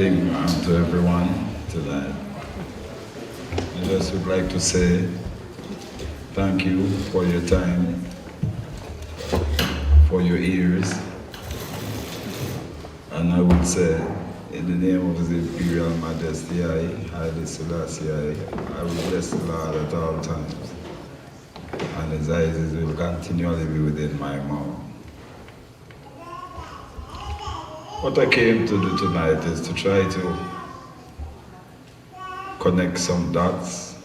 To everyone tonight. I just would like to say thank you for your time, for your ears, and I would say, in the name of His Imperial Majesty, I, Haile Selassie, I will bless the Lord at all times, and His eyes will continually be within my mouth. What I came to do tonight is to try to connect some dots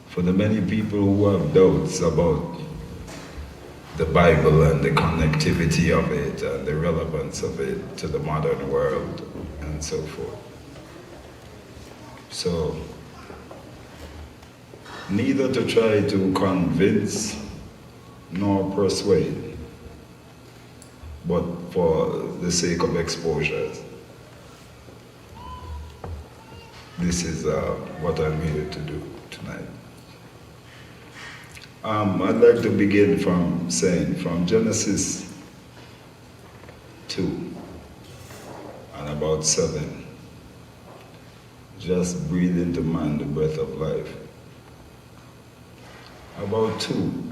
for the many people who have doubts about the Bible and the connectivity of it and the relevance of it to the modern world and so forth. So, neither to try to convince nor persuade, but for the sake of exposures. This is what I'm here to do tonight. I'd like to begin from saying, from Genesis 2 and about 7, just breathe into man the breath of life. About 2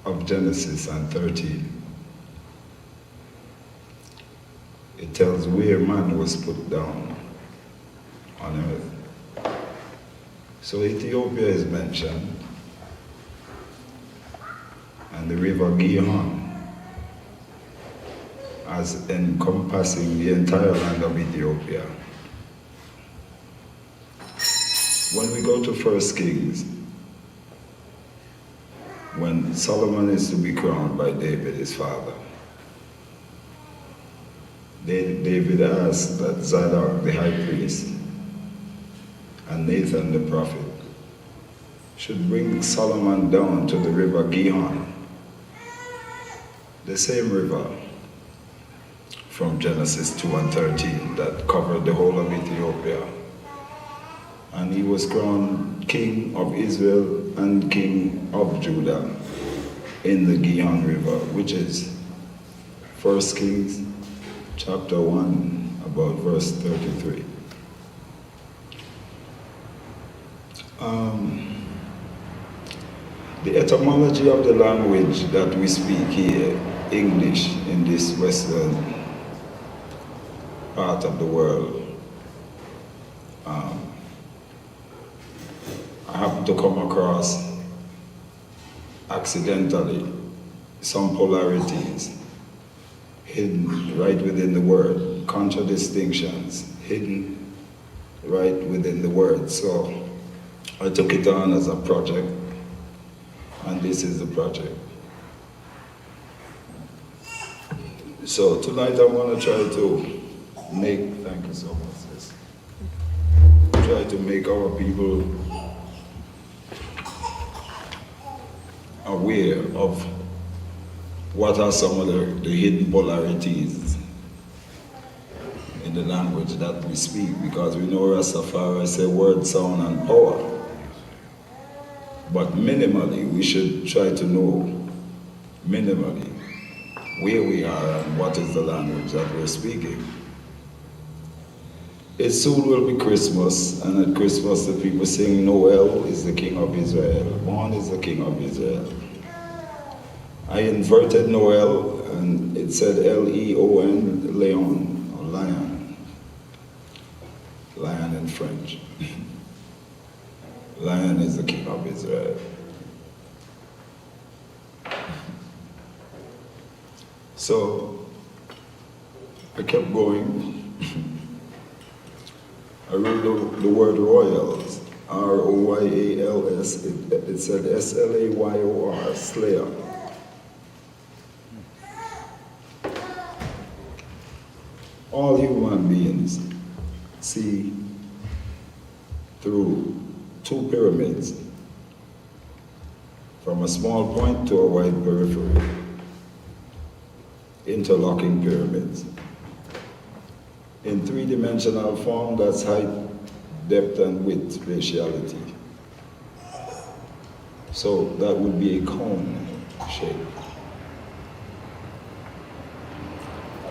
of Genesis and 13, it tells where man was put down on earth. So Ethiopia is mentioned, and the river Gihon as encompassing the entire land of Ethiopia. When we go to 1 Kings, when Solomon is to be crowned by David, his father, David asked that Zadok, the high priest, and Nathan, the prophet, should bring Solomon down to the river Gihon, the same river from Genesis 2 and 13 that covered the whole of Ethiopia. And he was crowned king of Israel and king of Judah in the Gihon River, which is 1 Kings chapter 1, about verse 33. The etymology of the language that we speak here, English, in this western part of the world, I happened to come across accidentally some polarities hidden right within the word, contradistinctions hidden right within the word. So I took it on as a project, and this is the project. So tonight I'm going to try to make, thank you so much, sis. Try to make our people aware of what are some of the hidden polarities in the language that we speak, because we know Rastafari say word, sound, and power. But minimally, we should try to know, minimally, where we are and what is the language that we're speaking. It soon will be Christmas, and at Christmas the people sing, Noel is the King of Israel, Vaughn is the King of Israel. I inverted Noel, and it said L-E-O-N, Leon, or lion. Lion in French. Lion is the King of Israel. So, I kept going. I read the word royals, R-O-Y-A-L-S, it said S-L-A-Y-O-R, slayer. All human beings see through 2 pyramids, from a small point to a wide periphery, interlocking pyramids. In 3-dimensional form, that's height, depth, and width, spatiality. So that would be a cone shape.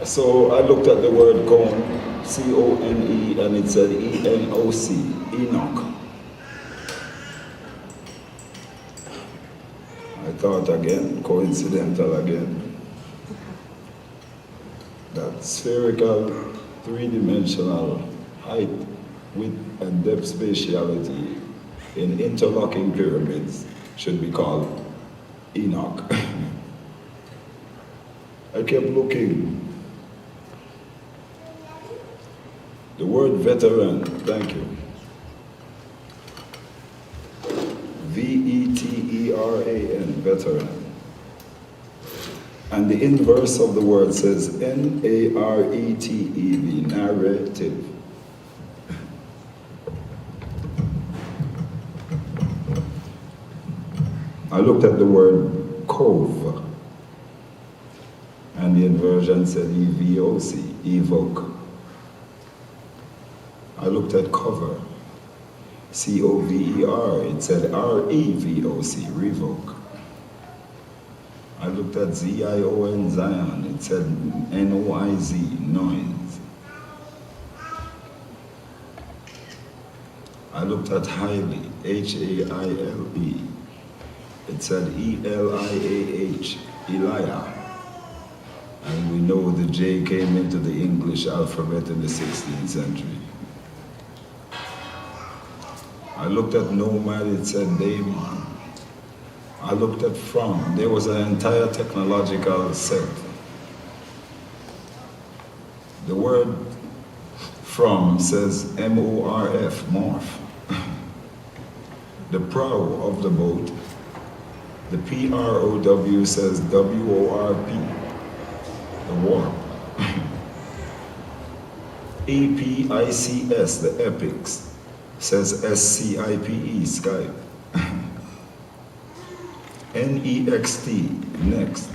So I looked at the word cone, C-O-N-E, and it said E-N-O-C, Enoch. I thought again, coincidental again, that spherical, three-dimensional height, width, and depth spatiality in interlocking pyramids should be called Enoch. I kept looking. The word veteran, thank you. V-E-T-E-R-A-N, veteran. And the inverse of the word says N-A-R-E-T-E-V, narrative. I looked at the word cove, and the inversion said E-V-O-C, evoke. I looked at cover, C-O-V-E-R, it said R-E-V-O-C, revoke. I looked at Z-I-O-N, Zion, it said N-O-I-Z, noise. I looked at highly, H-A-I-L-E, it said E-L-I-A-H, Eliah. And we know the J came into the English alphabet in the 16th century. I looked at nomad, it said daemon. I looked at from, there was an entire technological set. The word from says M-O-R-F, morph. The prow of the boat, the P-R-O-W says W-O-R-P, the warp. E-P-I-C-S, the epics, says S-C-I-P-E, Skype. N-E-X-T, next,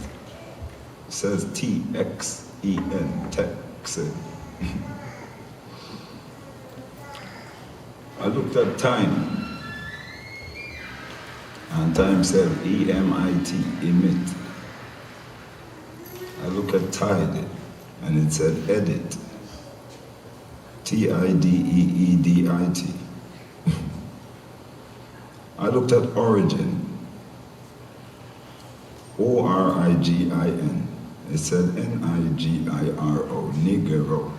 says T-X-E-N, Texan. I looked at time, and time said E-M-I-T, emit. I look at tide, and it said edit, T-I-D-E-E-D-I-T. I looked at origin, O-R-I-G-I-N. It said N-I-G-I-R-O, Nigero.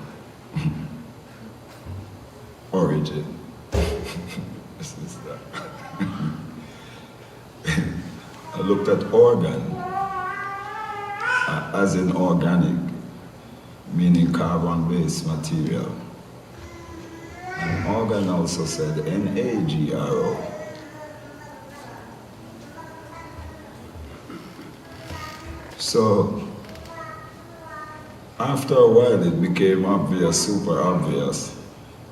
Origin. This is that. I looked at organ, as in organic, meaning carbon-based material. And organ also said N-A-G-R-O. So, after a while it became obvious, super obvious.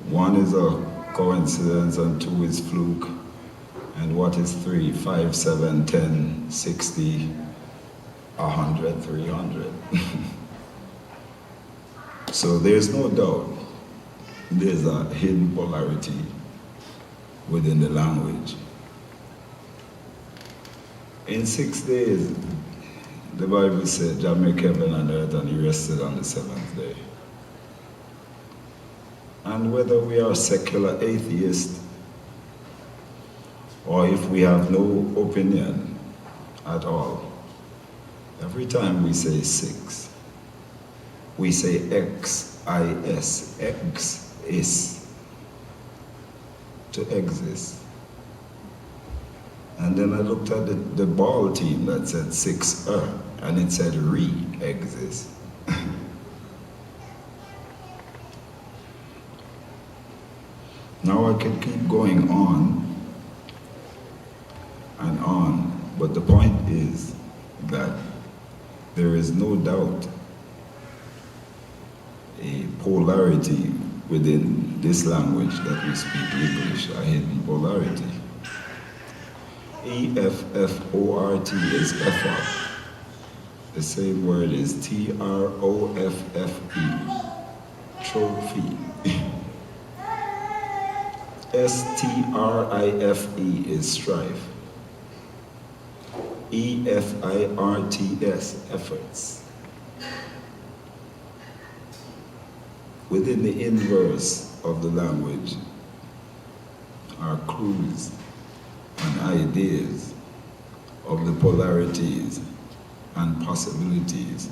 One is a coincidence and two is fluke. And what is 3, 5, 7, 10, 60, 100, 300? So there's no doubt there's a hidden polarity within the language. In 6 days, the Bible said, God made heaven and earth and he rested on the 7th day. And whether we are secular atheists or if we have no opinion at all, every time we say 6, we say X-I-S, X is, to exist. And then I looked at the ball team that said 6 and it said re-exist. Now I can keep going on and on, but the point is that there is no doubt a polarity within this language that we speak English, a hidden polarity. E-F-F-O-R-T is effort. The same word is T-R-O-F-F-E, trophy. S-T-R-I-F-E is strife. E-F-I-R-T-S, efforts. within the inverse of the language are clues and ideas of the polarities and possibilities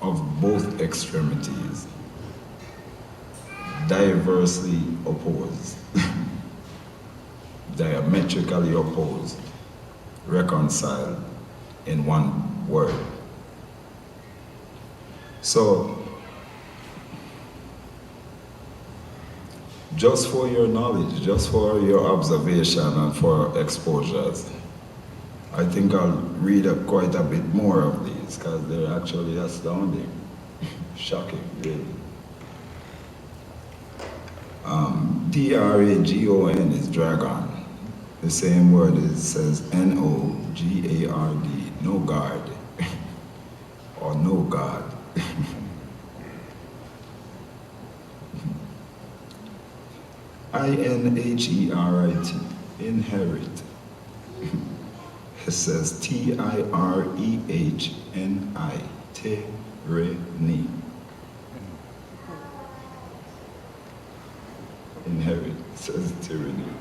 of both extremities, diversely opposed, diametrically opposed, reconciled in one word. So, just for your knowledge, just for your observation and for exposures, I think I'll read quite a bit more of these because they're actually astounding, shocking, really. D-R-A-G-O-N is dragon. The same word says N-O-G-A-R-D, no guard, or no God. I-N-H-E-R-I-T, inherit. It says T-I-R-E-H-N-I, Te-Re-Ni. Inherit, says tyranny.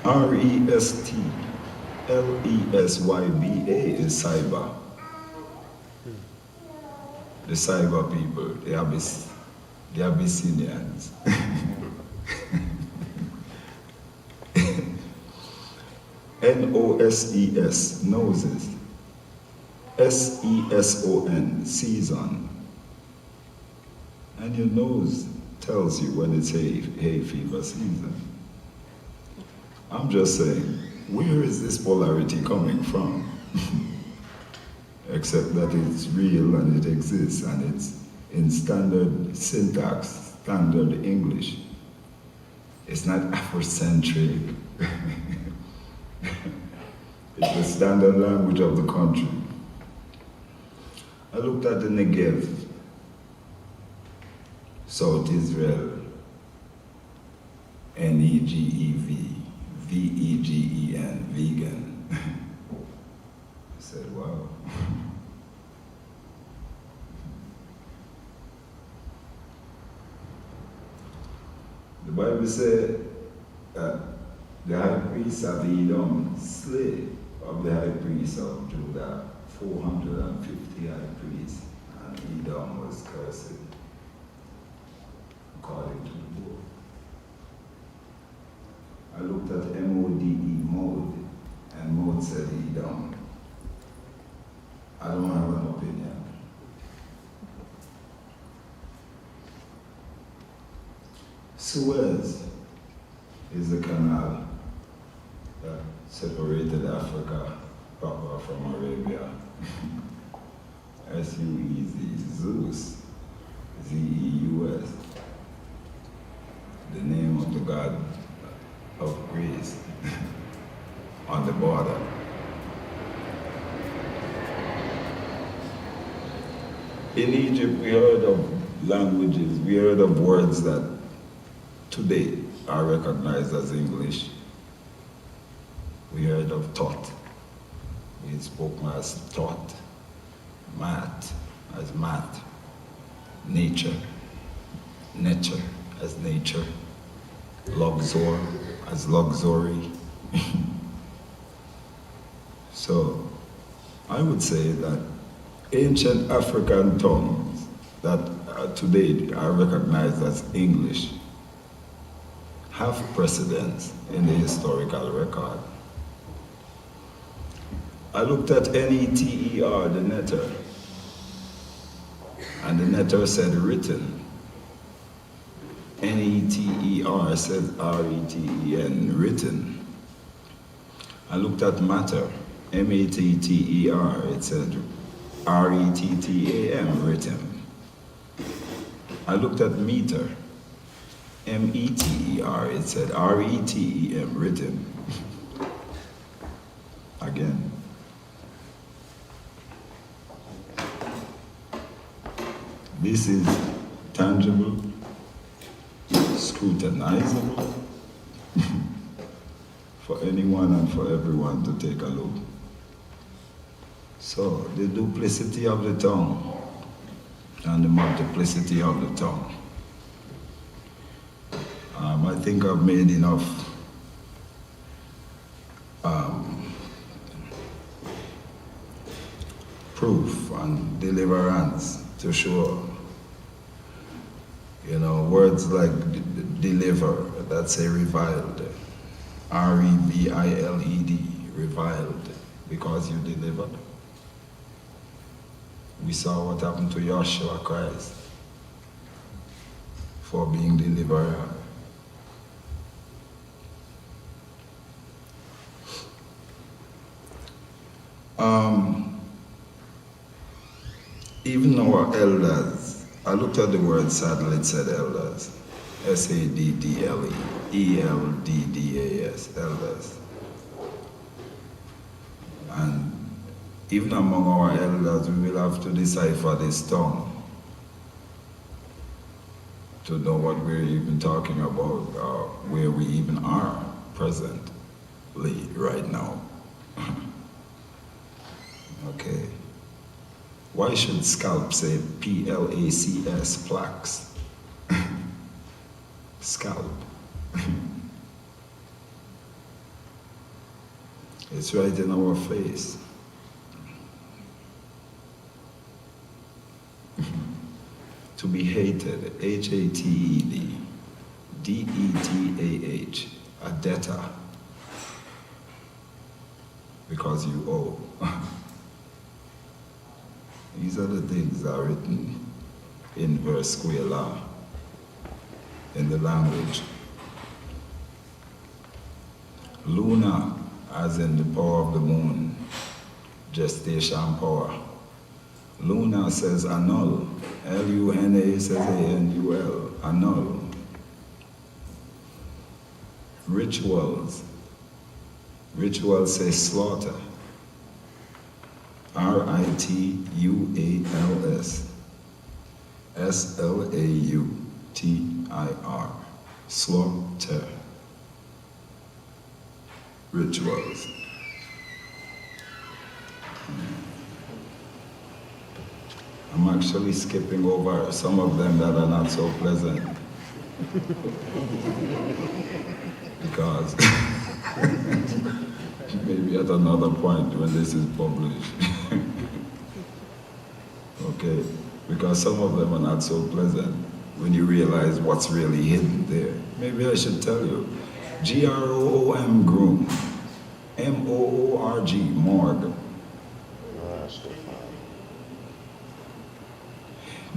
R-E-S-T-L-E-S-Y-B-A is cyber. The cyber people, the Abyssinians. N-O-S-E-S, noses. S-E-S-O-N, season. And your nose tells you when it's hay fever season. I'm just saying, where is this polarity coming from? Except that it's real and it exists and it's in standard syntax, standard English. It's not Afrocentric. It's the standard language of the country. I looked at the Negev, South Israel, N-E-G-E-V, V-E-G-E-N, vegan. I said, wow. The Bible said the high priest of Edom, slave of the high priest of Judah, 450 high priests, and Edom was cursed, according to the book. I looked at M-O-D-E, mode, and mode said Edom. I don't have an opinion. Suez is the canal that separated Africa proper from Arabia. S-U-E-Z, Zeus, Z-E-U-S, the name of the god of Greece on the border. In Egypt, we heard of languages, we heard of words that today are recognized as English. We heard of thought. We spoke as thought, math as math, nature as nature, luxor as luxury. So I would say that ancient African tongues that today are recognized as English have precedence in the historical record. I looked at N-E-T-E-R, the netter, and the netter said written. N-E-T-E-R said R-E-T-E-N, written. I looked at matter, M-A-T-T-E-R, it said R-E-T-T-A-M, written. I looked at meter, M-E-T-E-R, it said R-E-T-E-M, written. Again. This is tangible, scrutinizable for anyone and for everyone to take a look. So, the duplicity of the tongue and the multiplicity of the tongue. I think I've made enough proof and deliverance to show, words like deliver, that's a reviled, R-E-V-I-L-E-D, reviled, because you delivered. We saw what happened to Yahshua Christ for being deliverer. Even our elders, I looked at the word saddle, it said elders. S-A-D-D-L-E, E-L-D-D-A-S, elders. And even among our elders, we will have to decipher this tongue to know what we're even talking about, where we even are presently right now. Okay. Why should scalp say P-L-A-C-S, plaques? Scalp. It's right in our face. To be hated, H-A-T-E-D, D-E-T-A-H, a debtor, because you owe. These are the things that are written in verse square law, in the language. Luna, as in the power of the moon, gestation power. Luna says annul, L-U-N-A says A-N-U-L, annul. Rituals, rituals say slaughter. R-I-T-U-A-L-S, S-L-A-U-T-I-R, slaughter, rituals. I'm actually skipping over some of them that are not so pleasant. Because maybe at another point when this is published. Okay, because some of them are not so pleasant when you realize what's really hidden there. Maybe I should tell you. G-R-O-O-M, groom. M-O-O-R-G, morgue.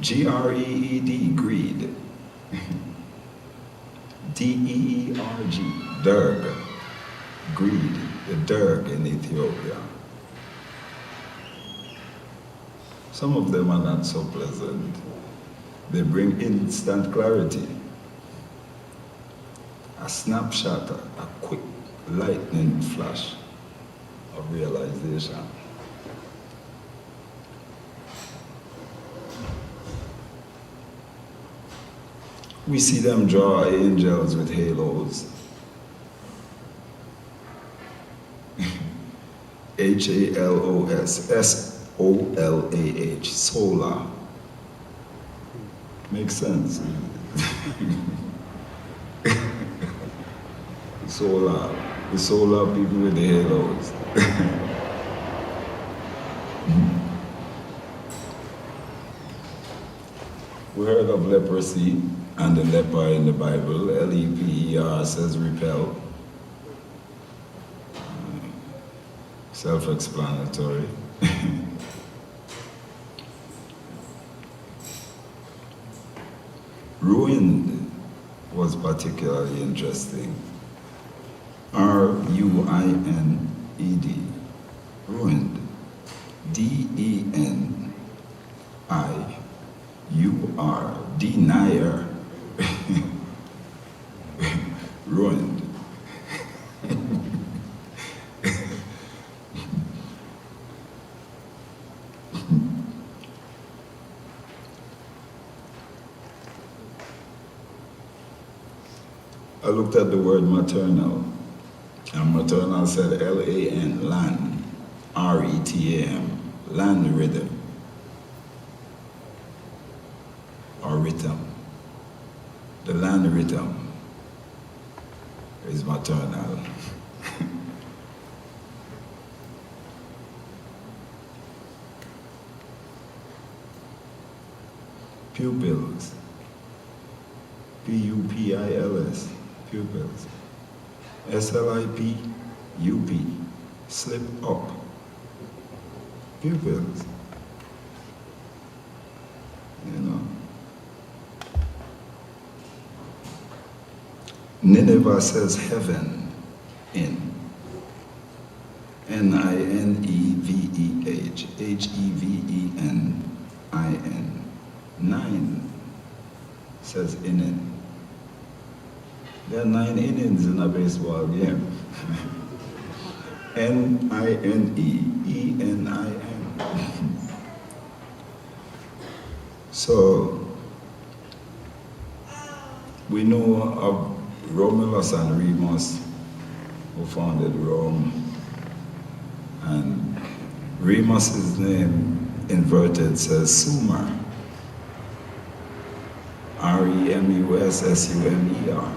G-R-E-E-D, greed. D-E-E-R-G, derg. Greed, the derg in Ethiopia. Some of them are not so pleasant. They bring instant clarity. A snapshot, a quick lightning flash of realization. We see them draw angels with halos. H-A-L-O-S, S-O-L-A-H, solar. Makes sense. Solar, the solar people with the halos. We heard of leprosy and the leper in the Bible. L-E-P-E-R says repel. Self-explanatory. Ruined was particularly interesting. R-U-I-N-E-D, ruined. D-E-N-I-U-R, denier. Ruined. I looked at the word maternal, and maternal said L-A-N, lan, R-E-T-A-M, land rhythm or rhythm. The land rhythm is maternal. Pupils, P-U-P-I-L-S, pupils. S-L-I-P-U-P, slip up. Pupils. You know. Nineveh says heaven in. N-I-N-E-V-E-H, H-E-V-E-N-I-N. 9 says inning. There are 9 innings in a baseball game. N-I-N-E-E-N-I-N. So, we know of Romulus and Remus, who founded Rome. And Remus's name, inverted, says Sumer. R-E-M-U-S-S-U-M-E-R.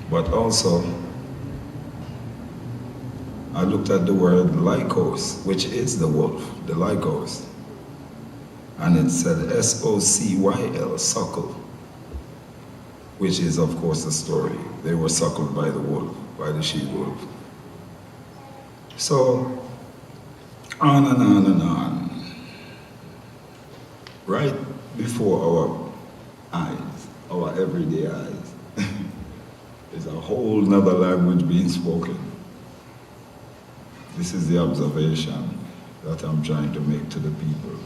But also, I looked at the word lycos, which is the wolf, the lycos. And it said S-O-C-Y-L, suckle, which is, of course, the story. They were suckled by the wolf, by the she-wolf. So, on and on and on. Right before our eyes, our everyday eyes, there's a whole nother language being spoken. This is the observation that I'm trying to make to the people.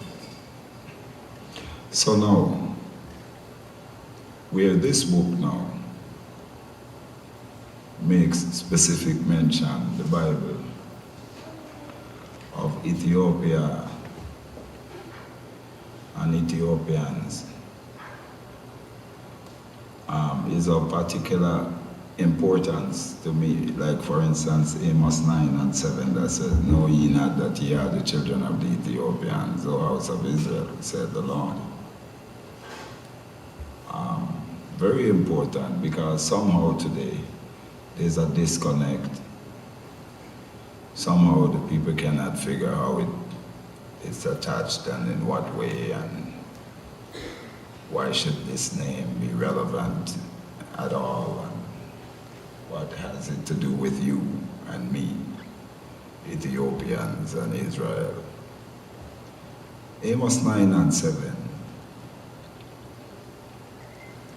So now, where this book now makes specific mention, the Bible, of Ethiopia and Ethiopians, is of particular importance to me. Like, for instance, Amos 9:7 that says, "Know ye not that ye are the children of the Ethiopians, O house of Israel, said the Lord." Very important, because somehow today there's a disconnect. Somehow the people cannot figure how it's attached and in what way, and why should this name be relevant at all, and what has it to do with you and me, Ethiopians and Israel. Amos 9:7.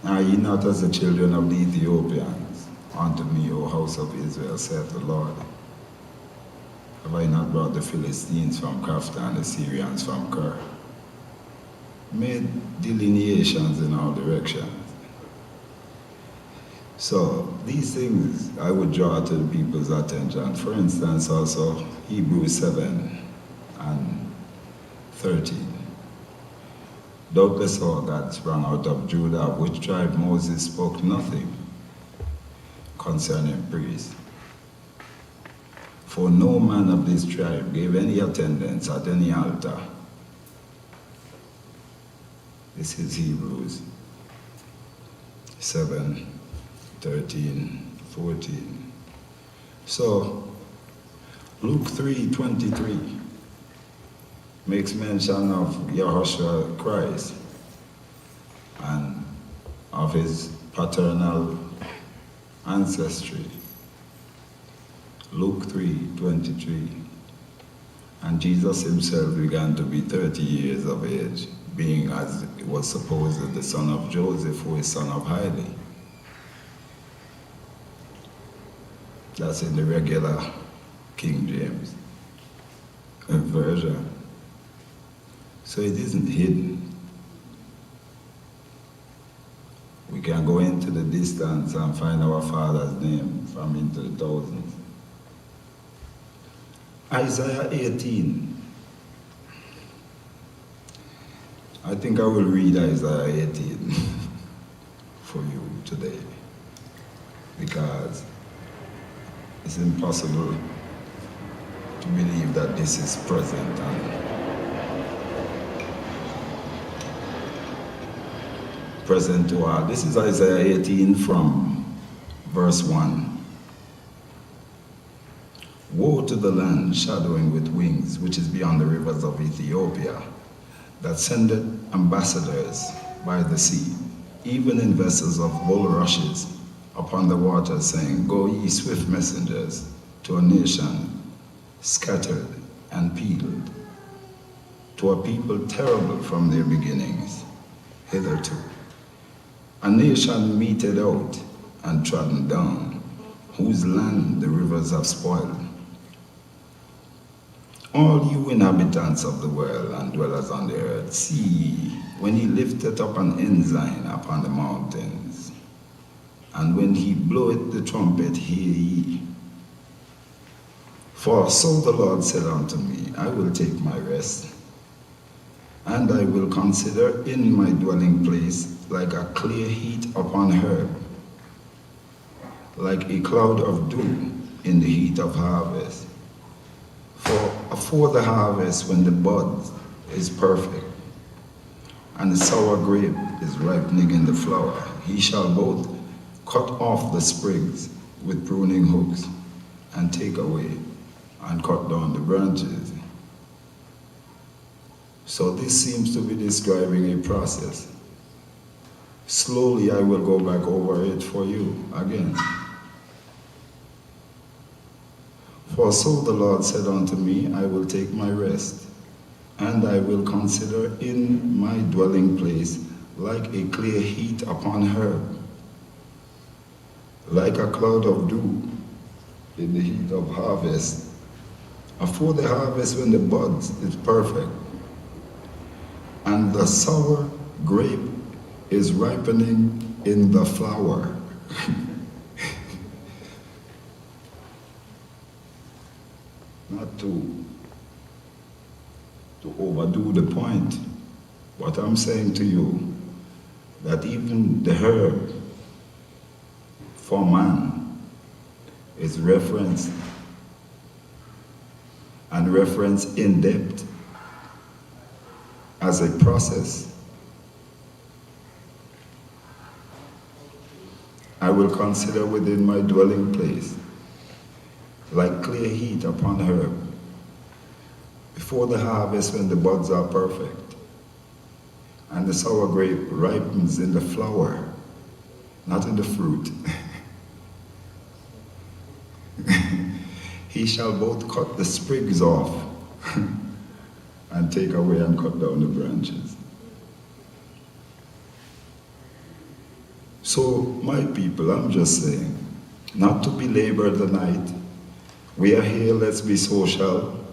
Are ye not as the children of the Ethiopians unto me, O house of Israel, saith the Lord? Have I not brought the Philistines from Kafta and the Syrians from Ker? Made delineations in all directions. So these things I would draw to the people's attention. For instance, also Hebrews 7:13. Doubtless our God sprang out of Judah, of which tribe Moses spoke nothing concerning priests. For no man of this tribe gave any attendance at any altar. This is Hebrews 7:13-14. So, Luke 3:23 makes mention of Yahushua Christ and of his paternal ancestry. Luke 3:23. And Jesus himself began to be 30 years of age, being, as it was supposed, the son of Joseph, who is son of Heli. That's in the regular King James version. So it isn't hidden. We can go into the distance and find our father's name from into the thousands. Isaiah 18. I think I will read Isaiah 18 for you today, because it's impossible to believe that this is present. And present to all. This is Isaiah 18 from verse 1. Woe to the land shadowing with wings, which is beyond the rivers of Ethiopia, that sendeth ambassadors by the sea, even in vessels of bulrushes upon the waters, saying, Go ye swift messengers to a nation scattered and peeled, to a people terrible from their beginnings hitherto, a nation meted out and trodden down, whose land the rivers have spoiled. All you inhabitants of the world and dwellers on the earth, see, when he lifteth up an ensign upon the mountains, and when he bloweth the trumpet, hear ye. For so the Lord said unto me, I will take my rest, and I will consider in my dwelling place like a clear heat upon herb, like a cloud of dew in the heat of harvest. For afore the harvest, when the bud is perfect, and the sour grape is ripening in the flower, he shall both cut off the sprigs with pruning hooks, and take away and cut down the branches. So this seems to be describing a process. Slowly I will go back over it for you again. For so the Lord said unto me, I will take my rest, and I will consider in my dwelling place like a clear heat upon herb, like a cloud of dew in the heat of harvest. Afore the harvest, when the bud is perfect, and the sour grape is ripening in the flower. Not to overdo the point, but I'm saying to you that even the herb for man is referenced, and referenced in depth as a process. I will consider within my dwelling place like clear heat upon herb, before the harvest when the buds are perfect, and the sour grape ripens in the flower, not in the fruit. He shall both cut the sprigs off and take away and cut down the branches. So, my people, I'm just saying, not to belabor the night. We are here, let's be social,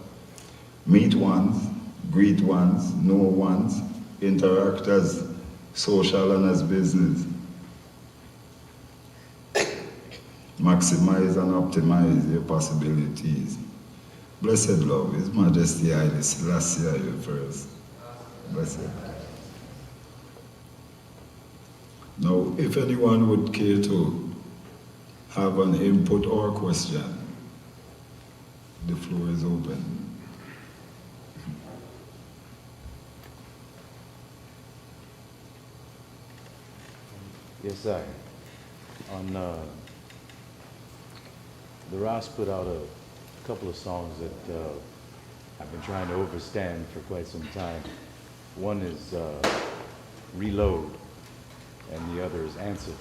meet ones, greet ones, know ones, interact as social and as business. Maximize and optimize your possibilities. Blessed love, His Majesty Haile Selassie the First. Blessed. Now, if anyone would care to have an input or question, the floor is open. Yes, sir. On the Ross put out a couple of songs that I've been trying to overstand for quite some time. One is Reload, and the other is Answer.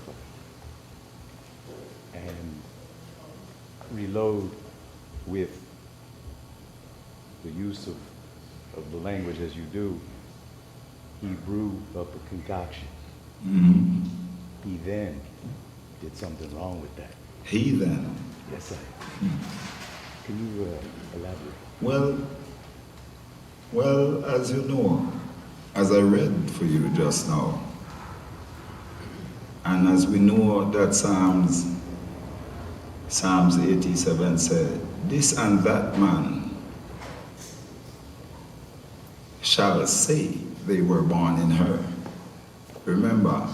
And Reload with the use of the language as you do, he brewed up a concoction. Mm-hmm. He then did something wrong with that. He then? Yes, sir. Can you elaborate? Well, as you know, as I read for you just now, and as we know that Psalms 87 said, this and that man shall say they were born in her. Remember,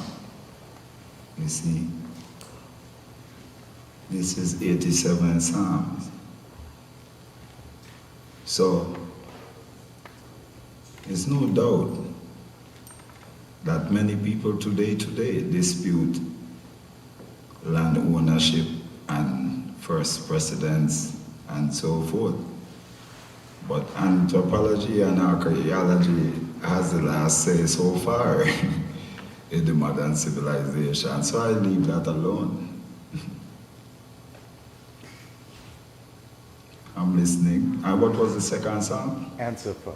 you see, this is 87 Psalms. So, there's no doubt that many people today dispute land ownership and first precedence and so forth. But anthropology and archaeology has the last say so far in the modern civilization, so I leave that alone. I'm listening. And what was the second song? Answer for.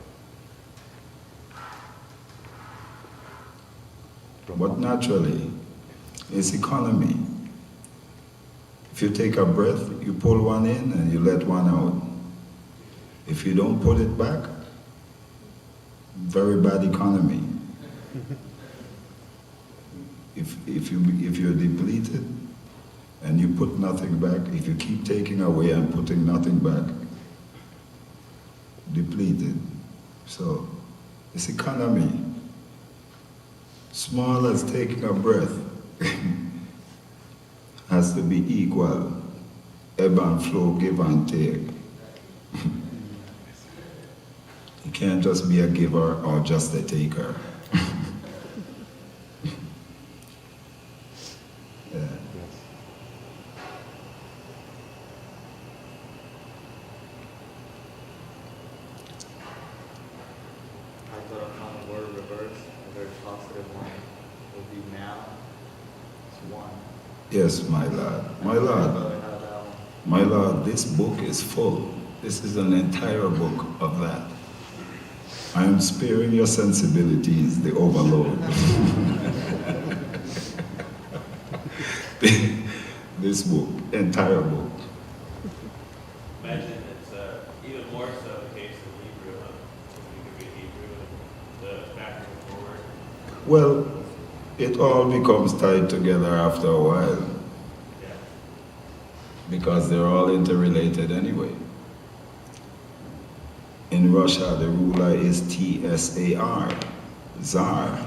But naturally, it's economy. If you take a breath, you pull one in and you let one out. If you don't put it back, very bad economy. If you're depleted and you put nothing back, if you keep taking away and putting nothing back, depleted. So it's economy. Small as taking a breath has to be equal. Ebb and flow, give and take. You can't just be a giver or just a taker. Yeah. I thought upon the word reverse, a very positive one would be now. It's one. Yes, my Lord. My Lord. My Lord, this book is full. This is an entire book of that. I am sparing your sensibilities, the overload. This book, entire book. Imagine it's even more so the case in Hebrew. You could read Hebrew, the back and forward. Well, it all becomes tied together after a while Yeah. because they're all interrelated anyway. In Russia, the ruler is Tsar, Tsar,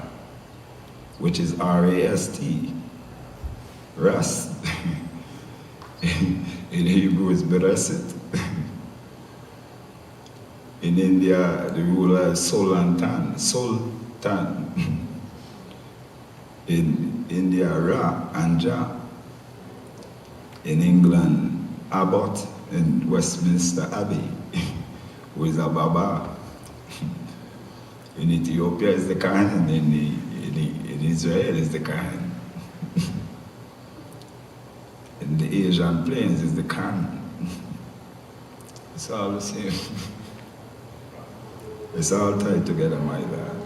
which is R-A-S-T, Rast. In Hebrew, it's Beresit. In India, the ruler is Sultan. In India, Ra and Ja. In England, Abbot. In Westminster Abbey, who is a Baba. In Ethiopia, is the Khan. In Israel, is the Khan. In the Asian plains, is the Khan. It's all the same. It's all tied together, my lord.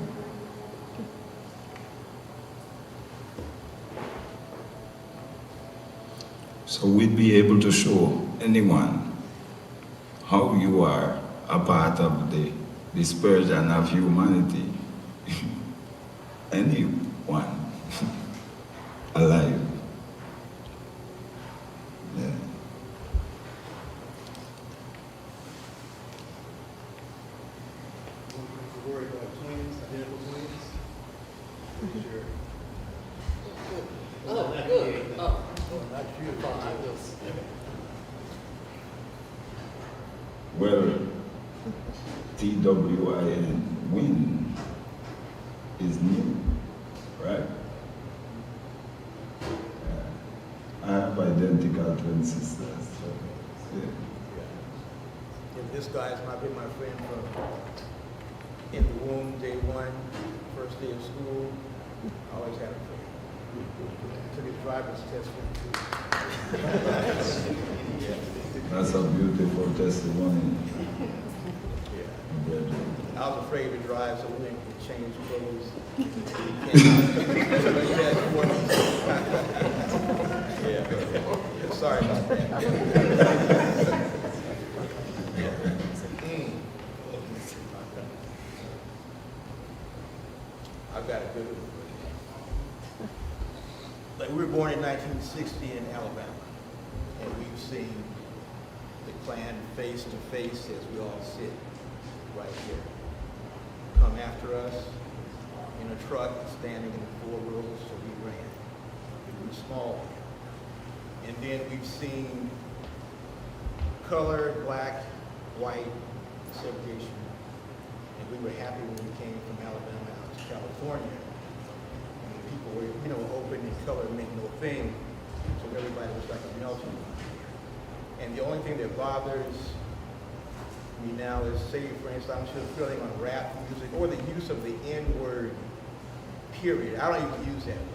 So we'd be able to show anyone how you are a part of the dispersion of humanity. Anyone alive. Yeah. Worried about twins, identical twins? Who's your? Oh, good. Oh, Not you. I was. Well, TWIN, win, is new, right? I have identical twin sisters. So, yeah. If this guy's not been my friend from in the womb, day one, first day of school, I always had a friend. Took his driver's test for him too. That's a beautiful testimony. Yeah. I was afraid to drive, so we didn't change clothes. Yeah. Sorry about that. I've got a good one. Like, we were born in 1960 in Alabama, and we've seen the Klan face to face as we all sit right here. Come after us in a truck, standing in the 4 rows, so we ran. We were small. And then we've seen color, black, white, segregation. And we were happy when we came from Alabama out to California. And people were, open and color meant no thing. So everybody was like a melting pot here. And the only thing that bothers me now is, say, for instance, I'm still feeling on rap music or the use of the N-word, period. I don't even use that word.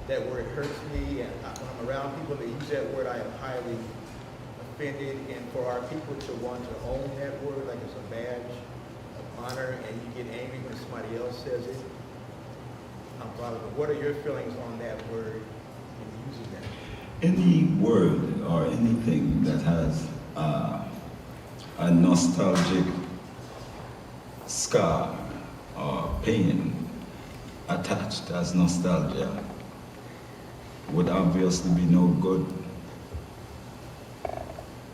That word hurts me, and when I'm around people that use that word, I am highly offended. And for our people to want to own that word like it's a badge of honor, and you get angry when somebody else says it, I'm bothered. But what are your feelings on that word and using that? Any word or anything that has a nostalgic scar or pain attached as nostalgia would obviously be no good,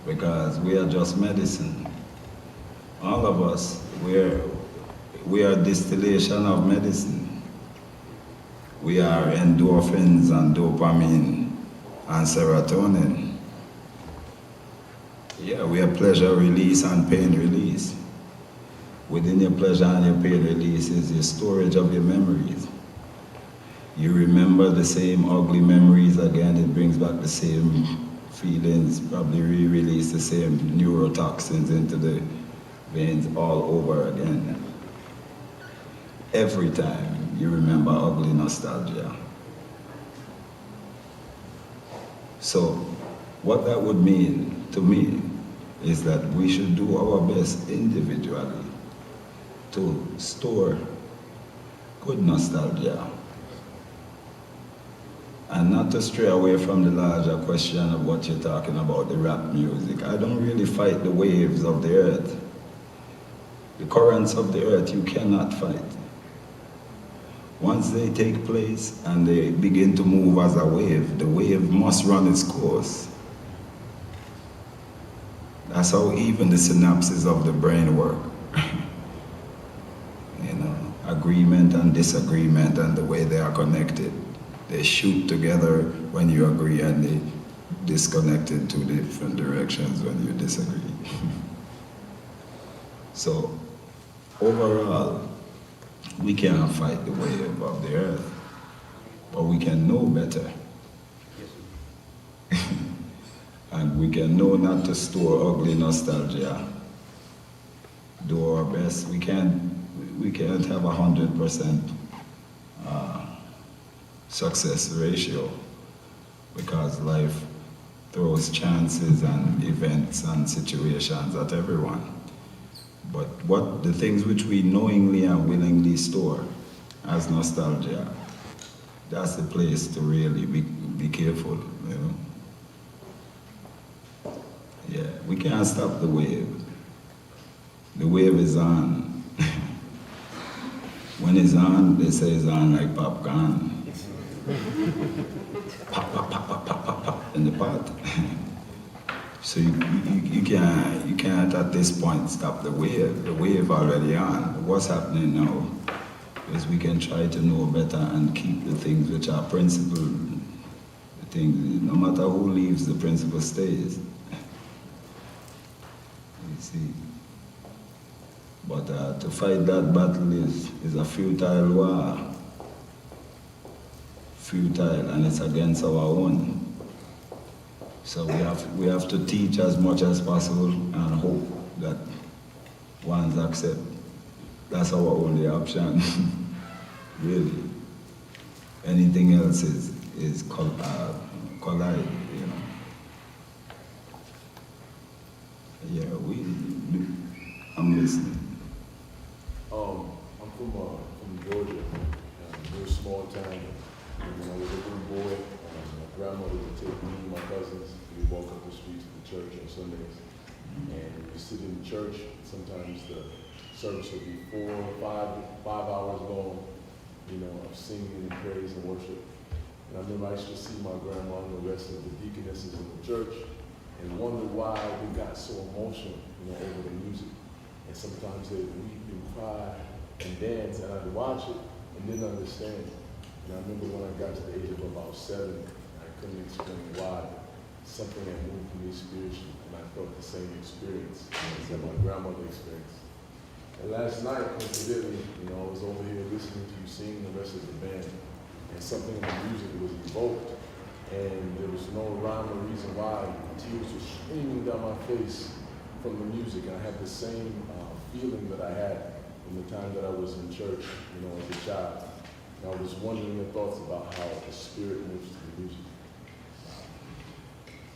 because we are just medicine. All of us, we are distillation of medicine. We are endorphins and dopamine and serotonin. Yeah, we are pleasure release and pain release. Within your pleasure and your pain release is your storage of your memories. You remember the same ugly memories again, it brings back the same feelings, probably re-release the same neurotoxins into the veins all over again. Every time you remember ugly nostalgia. So, what that would mean to me is that we should do our best individually to store good nostalgia and not to stray away from the larger question of what you're talking about, the rap music. I don't really fight the waves of the earth. The currents of the earth you cannot fight. Once they take place and they begin to move as a wave, the wave must run its course. That's how even the synapses of the brain work. Agreement and disagreement and the way they are connected. They shoot together when you agree and they disconnect in two different directions when you disagree. So, overall, we cannot fight the wave of the earth, but we can know better. And we can know not to store ugly nostalgia. Do our best. We can't have 100% success ratio, because life throws chances and events and situations at everyone. But the things which we knowingly and willingly store as nostalgia, that's the place to really be careful, Yeah, we can't stop the wave. The wave is on. When it's on, they say it's on like popcorn. Pop, pop, pop, pop, pop, pop, pop in the pot. So you can't at this point stop the wave. The wave already on. What's happening now is we can try to know better and keep the things which are principle. The things, no matter who leaves, the principle stays. You see. But to fight that battle is a futile war. Futile, and it's against our own. So we have to teach as much as possible and hope that ones accept. That's our only option, really. Anything else is collide, Yeah, I'm listening. I'm from Georgia, a very small town. When I was a little boy, my grandmother would take me and my cousins. We'd walk up the streets to the church on Sundays. And we sit in church. Sometimes the service would be 4 or 5 hours long, of singing and praise and worship. And I remember I used to see my grandma and the rest of the deaconesses in the church and wonder why they got so emotional, over the music. And sometimes they'd weep and cry and dance, and I'd watch it and didn't understand. And I remember when I got to the age of about 7, I couldn't explain why. Something had moved me spiritually. and I felt the same experience that my grandmother experienced. And last night, coincidentally, I was over here listening to you sing the rest of the band, and something in the music was evoked, and there was no rhyme or reason why. Tears were streaming down my face from the music, and I had the same feeling that I had in the time that I was in church, as a child. And I was wondering your thoughts about how the Spirit moves through the music.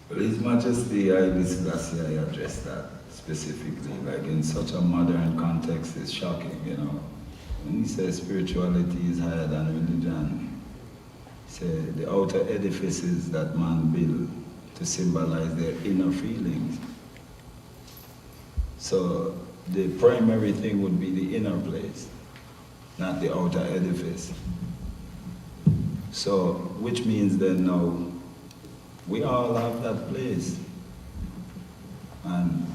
Well, His Majesty Haile Selassie, I addressed that specifically, like in such a modern context, it's shocking, When he says spirituality is higher than religion, he said the outer edifices that man build to symbolize their inner feelings. So the primary thing would be the inner place, not the outer edifice. So, which means then now, we all have that place. And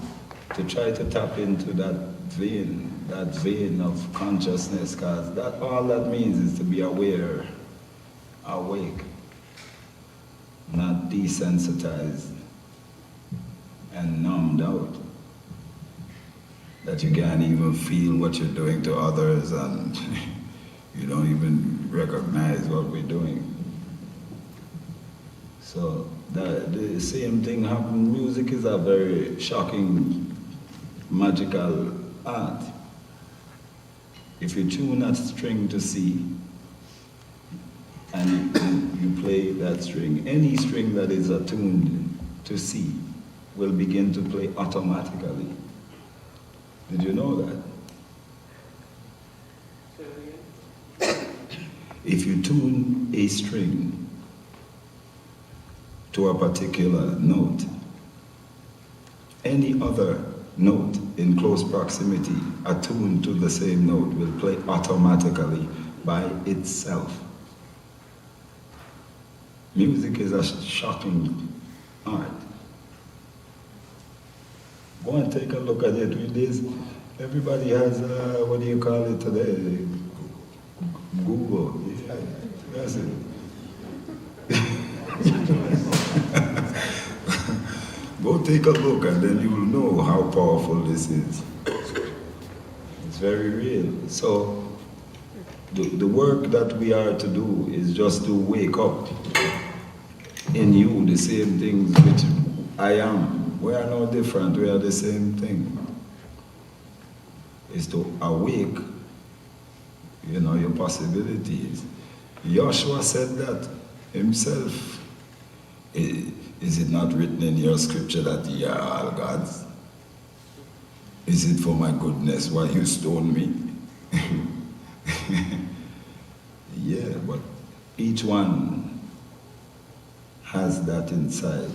to try to tap into that vein of consciousness, because all that means is to be aware, awake, not desensitized and numbed out. That you can't even feel what you're doing to others and you don't even recognize what we're doing. So the same thing happened. Music is a very shocking, magical art. If you tune that string to C, and you play that string, any string that is attuned to C will begin to play automatically. Did you know that? If you tune a string to a particular note, any other note in close proximity attuned to the same note will play automatically by itself. Music is a shocking art. Go and take a look at it with this. Everybody has, what do you call it today? Google. Yeah, that's it. Go take a look and then you will know how powerful this is. It's very real. So, the work that we are to do is just to wake up in you the same things which I am. We are no different, we are the same thing. Is to awake, your possibilities. Joshua said that himself. Is it not written in your scripture that ye are all gods? Is it for my goodness why you stone me? Yeah, but each one has that inside.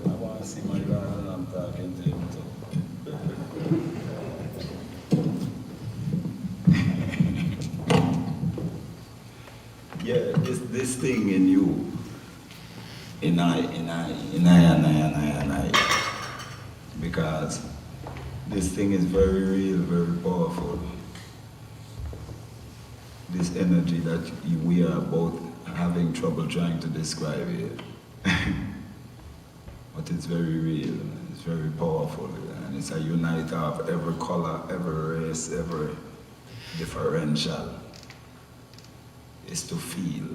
I want to see my God and I'm talking to him too. Yeah, this thing in you, in I, because this thing is very real, very powerful. This energy that we are both having trouble trying to describe here. But it's very real, it's very powerful, and it's a uniter of every color, every race, every differential. Is to feel.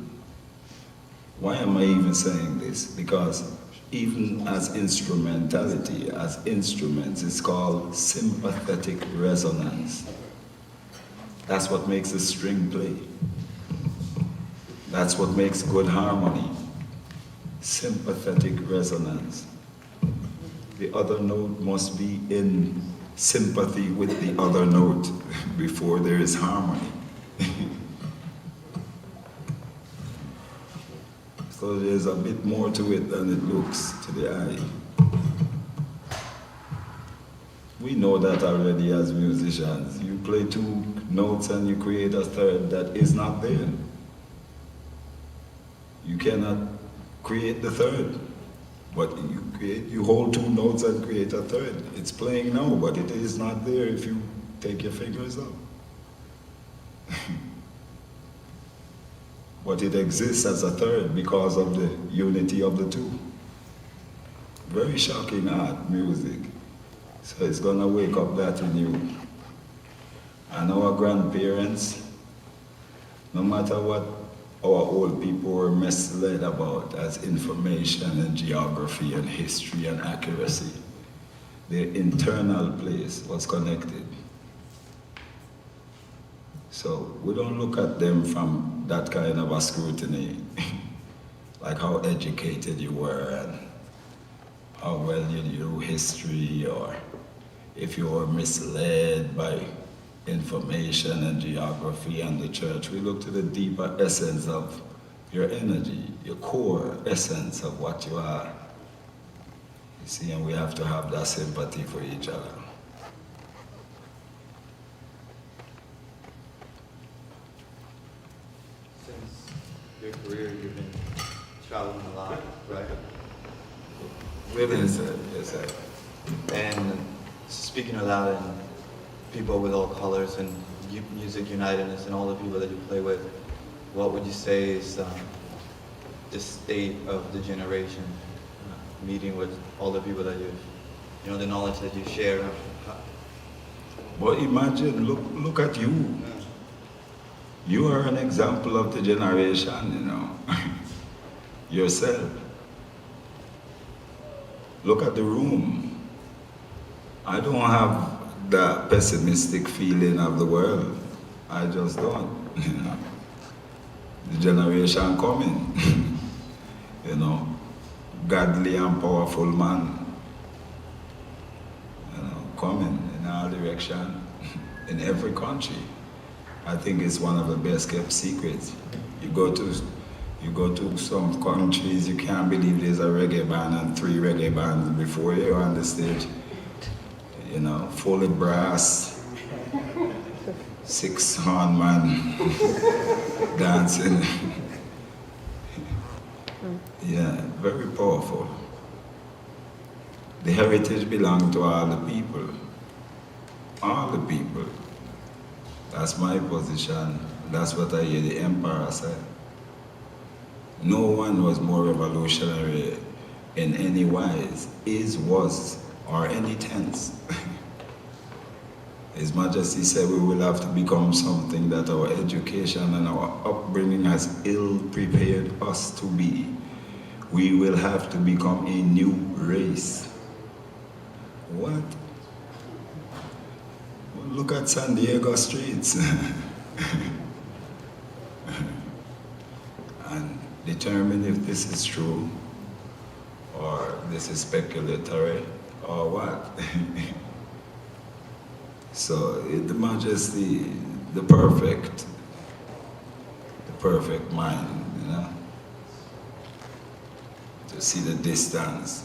Why am I even saying this? Because even as instrumentality, as instruments, it's called sympathetic resonance. That's what makes a string play. That's what makes good harmony. Sympathetic resonance. The other note must be in sympathy with the other note before there is harmony. So there's a bit more to it than it looks to the eye. We know that already as musicians. You play two notes and you create a third that is not there. You cannot create the third. But you hold two notes and create a third. It's playing now, but it is not there if you take your fingers out. But it exists as a third because of the unity of the two. Very shocking art, music. So it's gonna wake up that in you. And our grandparents, no matter what our old people were misled about as information and geography and history and accuracy, their internal place was connected. So we don't look at them from that kind of a scrutiny, like how educated you were and how well you knew history, or if you were misled by information and geography and the church. We look to the deeper essence of your energy, your core essence of what you are. You see, and we have to have that sympathy for each other. Since your career, you've been traveling a lot, right? Yes, sir. Yes, sir. And speaking aloud and people with all colors and music unitedness and all the people that you play with, what would you say is the state of the generation, meeting with all the people that the knowledge that you share? But imagine, look at you. You are an example of the generation, yourself. Look at the room. I don't have the pessimistic feeling of the world. I just don't. The generation coming, godly and powerful man, coming in our direction, in every country. I think it's one of the best kept secrets. You go to some countries, you can't believe there's a reggae band and 3 reggae bands before you're on the stage. Fully brass, 6 horn man dancing. Yeah, very powerful. The heritage belongs to all the people. All the people. That's my position. That's what I hear the emperor say. No one was more revolutionary in any wise, is, was, or any tense. His Majesty said we will have to become something that our education and our upbringing has ill-prepared us to be. We will have to become a new race. What? Well, look at San Diego streets. And determine if this is true, or this is speculatory, or what. So, the Majesty, the perfect mind, to see the distance,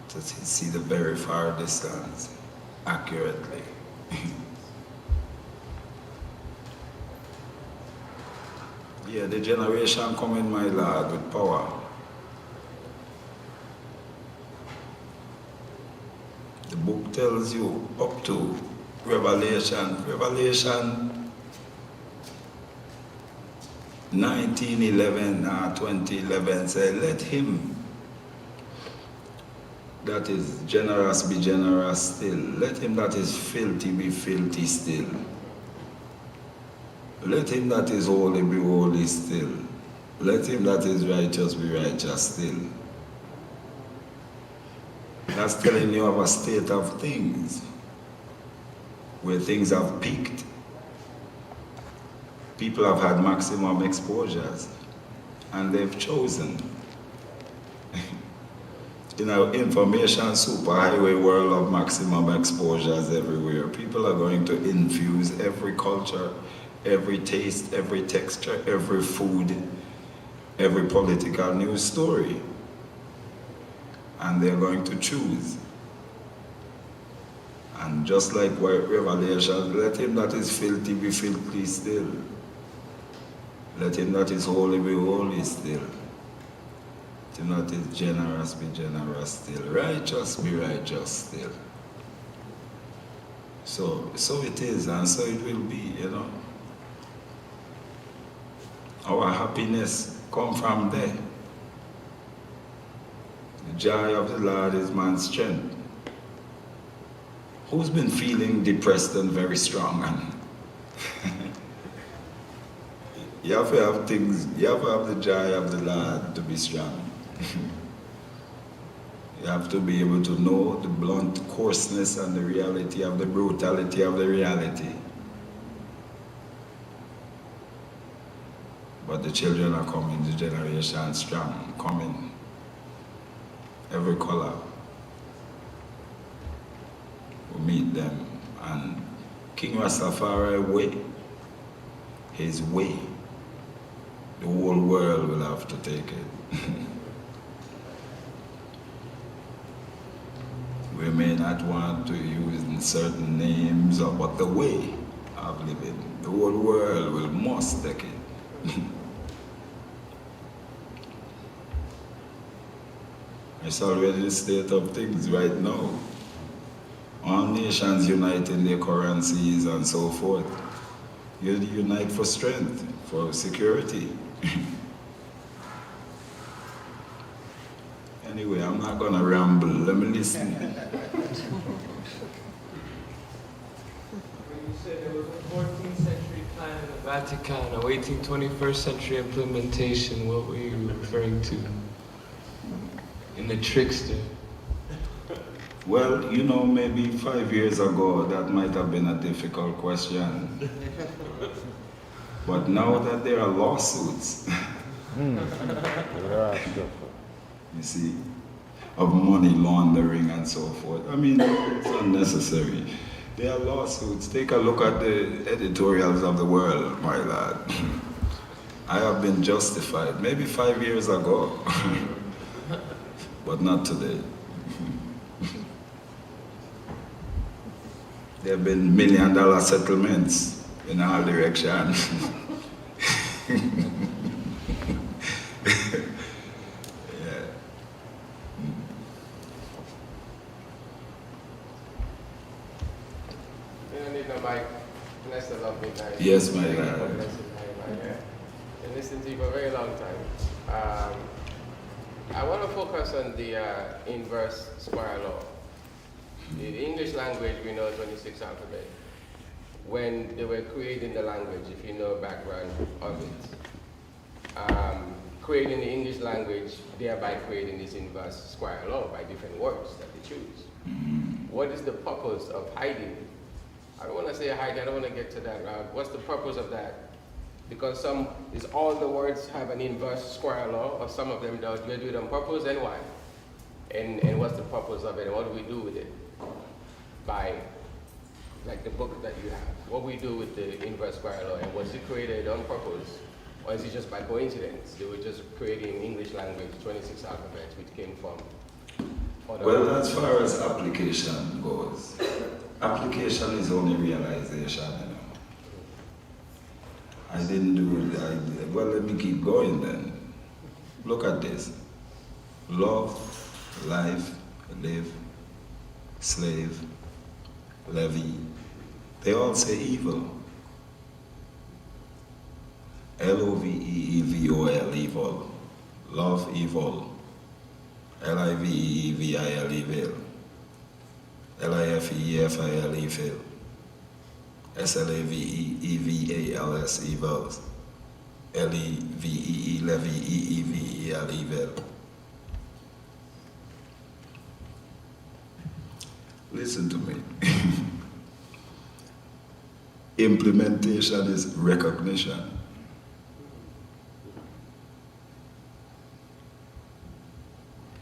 to see the very far distance accurately. Yeah, the generation coming, my lord, with power. The book tells you up to Revelation 1911 or 2011 say, let him that is generous be generous still. Let him that is filthy be filthy still. Let him that is holy be holy still. Let him that is righteous be righteous still. That's telling you of a state of things, where things have peaked. People have had maximum exposures, and they've chosen. Information superhighway world of maximum exposures everywhere. People are going to infuse every culture, every taste, every texture, every food, every political news story. And they're going to choose. And just like Revelation, let him that is filthy be filthy still. Let him that is holy be holy still. Timothy is generous, be generous still. Righteous, be righteous still. So it is, and so it will be, you know. Our happiness comes from there. The joy of the Lord is man's strength. Who's been feeling depressed and very strong? And you have to have things, you have to have the joy of the Lord to be strong. You have to be able to know the blunt coarseness and the reality of the brutality of the reality. But the children are coming, the generation strong, coming. Every color. We meet them, and King Rastafari way, his way, the whole world will have to take it. We may not want to use certain names, but the way of living, the whole world will must take it. It's already the state of things right now. All nations unite in their currencies and so forth. You unite for strength, for security. Anyway, I'm not gonna ramble. Let me listen. When you said there was a 14th century plan in the Vatican, awaiting 21st century implementation, what were you referring to? In the trickster? Well, you know, maybe 5 years ago, that might have been a difficult question. But now that there are lawsuits, you see, of money laundering and so forth. I mean, it's unnecessary. There are lawsuits. Take a look at the editorials of the world, my lad. I have been justified, maybe 5 years ago, but not today. There have been $1 million settlements in all directions. Midnite. Yes, my lad. Been listening to you for a very long time. I want to focus on the inverse square law. In the English language, we know 26 alphabet. When they were creating the language, if you know background of it, creating the English language, thereby creating this inverse square law by different words that they choose. What is the purpose of hiding? I don't want to say hiding, I don't want to get to that route. What's the purpose of that? Because all the words have an inverse square law, or some of them don't. Do we do it on purpose, and why? And what's the purpose of it, and what do we do with it? By, like the book that you have, what we do with the inverse square law, and was it created on purpose, or is it just by coincidence? They were just creating English language, 26 alphabets, which came from other Well, words. as far as application goes, application is only realization, you know. I didn't do it, well, let me keep going then. Look at this. Love, life, live, slave, levy. They all say evil. L-O-V-E-E-V-O-L, evil. Love, evil. L-I-V-E-E-V-I-L, evil. L-I-F-E-F-I-L, evil. S-L-A-V-E-E-V-A-L-S, evils. L-E-V-E-E, levy, E-E-V-E-L, evil. Listen to me. Implementation is recognition.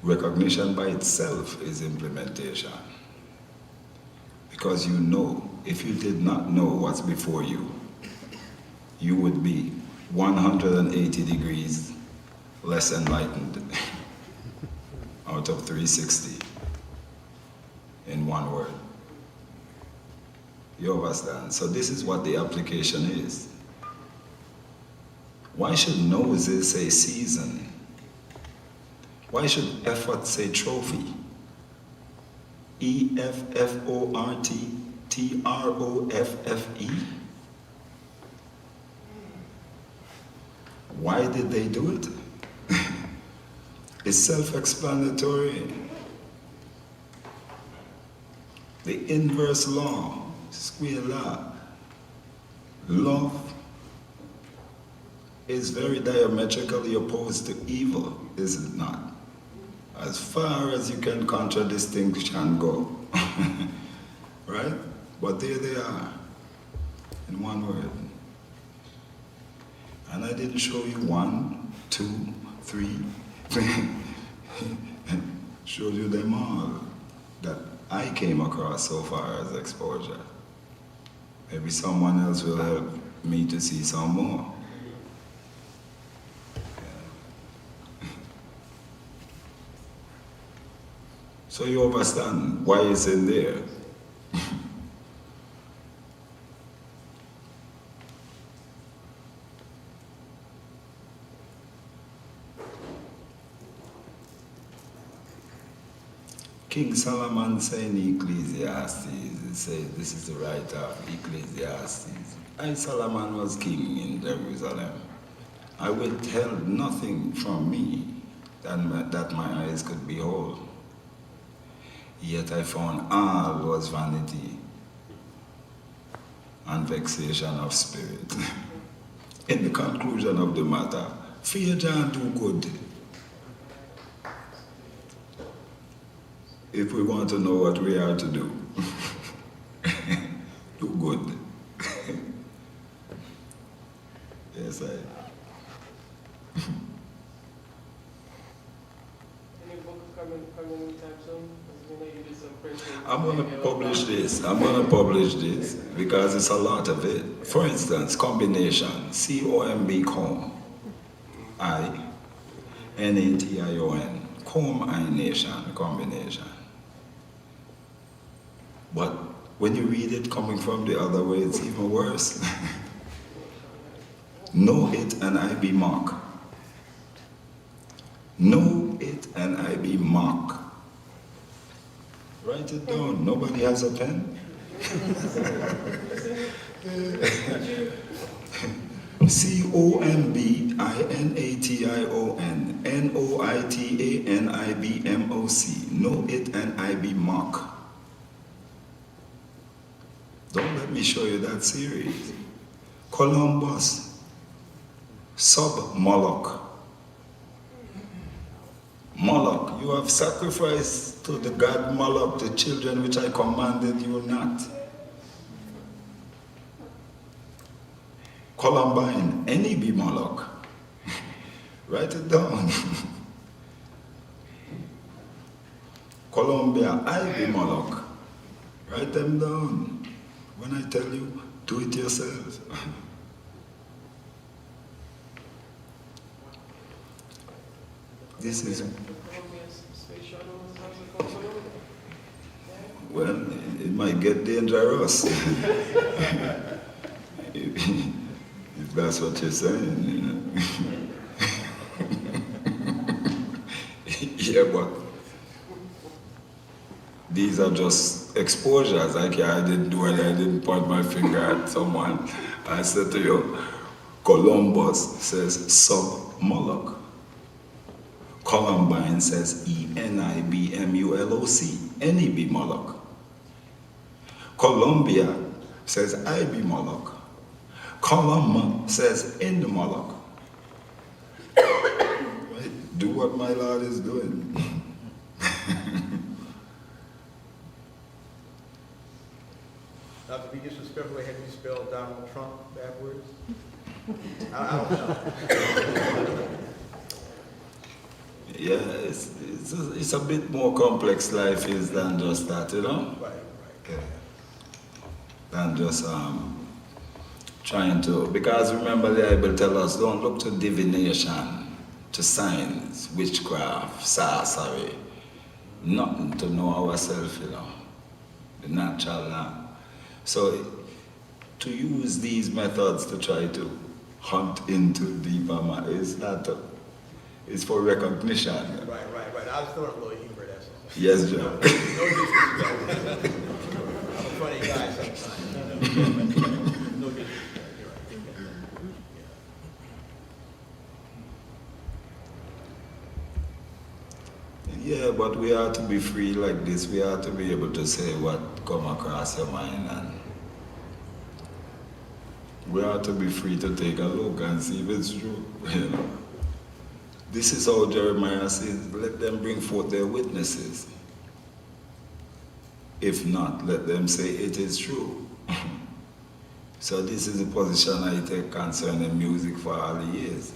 Recognition by itself is implementation. Because you know, if you did not know what's before you, you would be 180 degrees less enlightened out of 360 in one word. You understand? So this is what the application is. Why should noses say season? Why should effort say trophy? E-F-F-O-R-T-T-R-O-F-F-E? Why did they do it? It's self-explanatory. The inverse law, square law. Love is very diametrically opposed to evil, is it not? As far as you can contradistinction go. Right? But there they are, in one word. And I didn't show you 1, 2, 3. Showed you them all that I came across so far as exposure. Maybe someone else will help me to see some more. So you understand why it's in there. King Solomon said in Ecclesiastes, he said, this is the writer of Ecclesiastes. I, Solomon, was king in Jerusalem. I withheld nothing from me that my eyes could behold. Yet I found all was vanity and vexation of spirit. In the conclusion of the matter, fear John do good. If we want to know what we are to do, do good. Yes, Any book coming anytime soon? I'm going to publish this. I'm going to publish this because it's a lot of it. For instance, combination, C-O-M-B, comb, I-N-A-T-I-O-N, comb, I-nation, combination. But when you read it coming from the other way, it's even worse. Know it and I be mock. Know it and I be mock. Write it down. Nobody has a pen. C-O-M-B-I-N-A-T-I-O-N N-O-I-T-A-N-I-B-M-O-C. Know it and I be mock. Don't let me show you that series. Columbus, sub-Moloch. Moloch, you have sacrificed to the god Moloch the children which I commanded you not. Columbine, any be Moloch. Write it down. Columbia, I be Moloch. Write them down. When I tell you, do it yourself. This is... Well, it might get dangerous. If that's what you're saying, you know. Yeah, but these are just exposures. I didn't do it, I didn't point my finger at someone. I said to you, Columbus says sub-Moloch. Columbine says E-N-I-B-M-U-L-O-C, any be Moloch. Columbia says I be Moloch. Column says in the Moloch. Right? Do what my Lord is doing. Not to be disrespectful, have you spelled Donald Trump backwards? I don't know. Yeah, it's a bit more complex life is than just that, you know? Right. Yeah. Than just trying to, because remember the Bible tells us, don't look to divination, to signs, witchcraft, sorcery, nothing to know ourselves, you know, the natural now. So to use these methods to try to hunt into deeper matter is not It's for recognition. Right. I was throwing a little humor, that's all. Yes, Joe. No disrespect. I'm a funny guy sometimes. No disrespect. You're right. Yeah, but we are to be free like this. We are to be able to say what come across your mind, and we are to be free to take a look and see if it's true. You know, this is how Jeremiah says, "Let them bring forth their witnesses. If not, let them say it is true." So this is the position I take concerning music for all the years.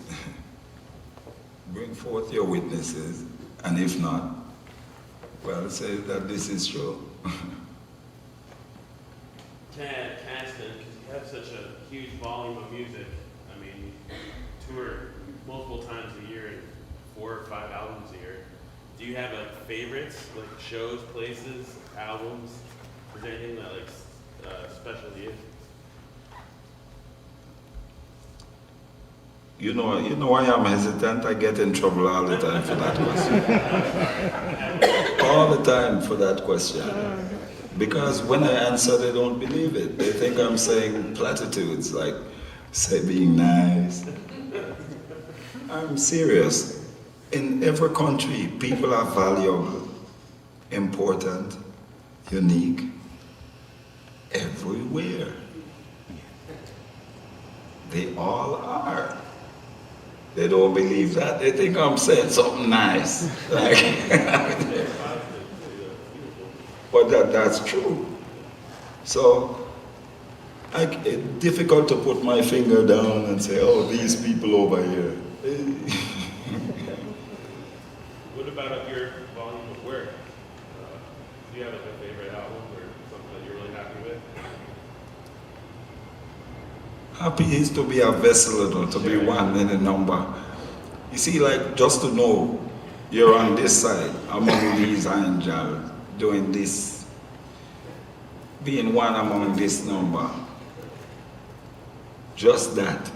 Bring forth your witnesses. And if not, well, say that this is true. Caston, because you have such a huge volume of music, I mean, you tour multiple times a year and 4 or 5 albums a year. Do you have like favorites, like shows, places, albums? Is there anything that like special to you? You know I am hesitant. I get in trouble all the time for that question. All the time for that question. Because when I answer, they don't believe it. They think I'm saying platitudes, like, say, being nice. I'm serious. In every country, people are valuable, important, unique, everywhere. They all are. They don't believe that. They think I'm saying something nice. Like, but that's true. So it's difficult to put my finger down and say, oh, these people over here. What about your volume of work? Do you have like a favorite album or something that you're really happy with? Happy is to be a vessel, to be one in a number. You see, like, just to know you're on this side, among these angels, doing this, being one among this number. Just that.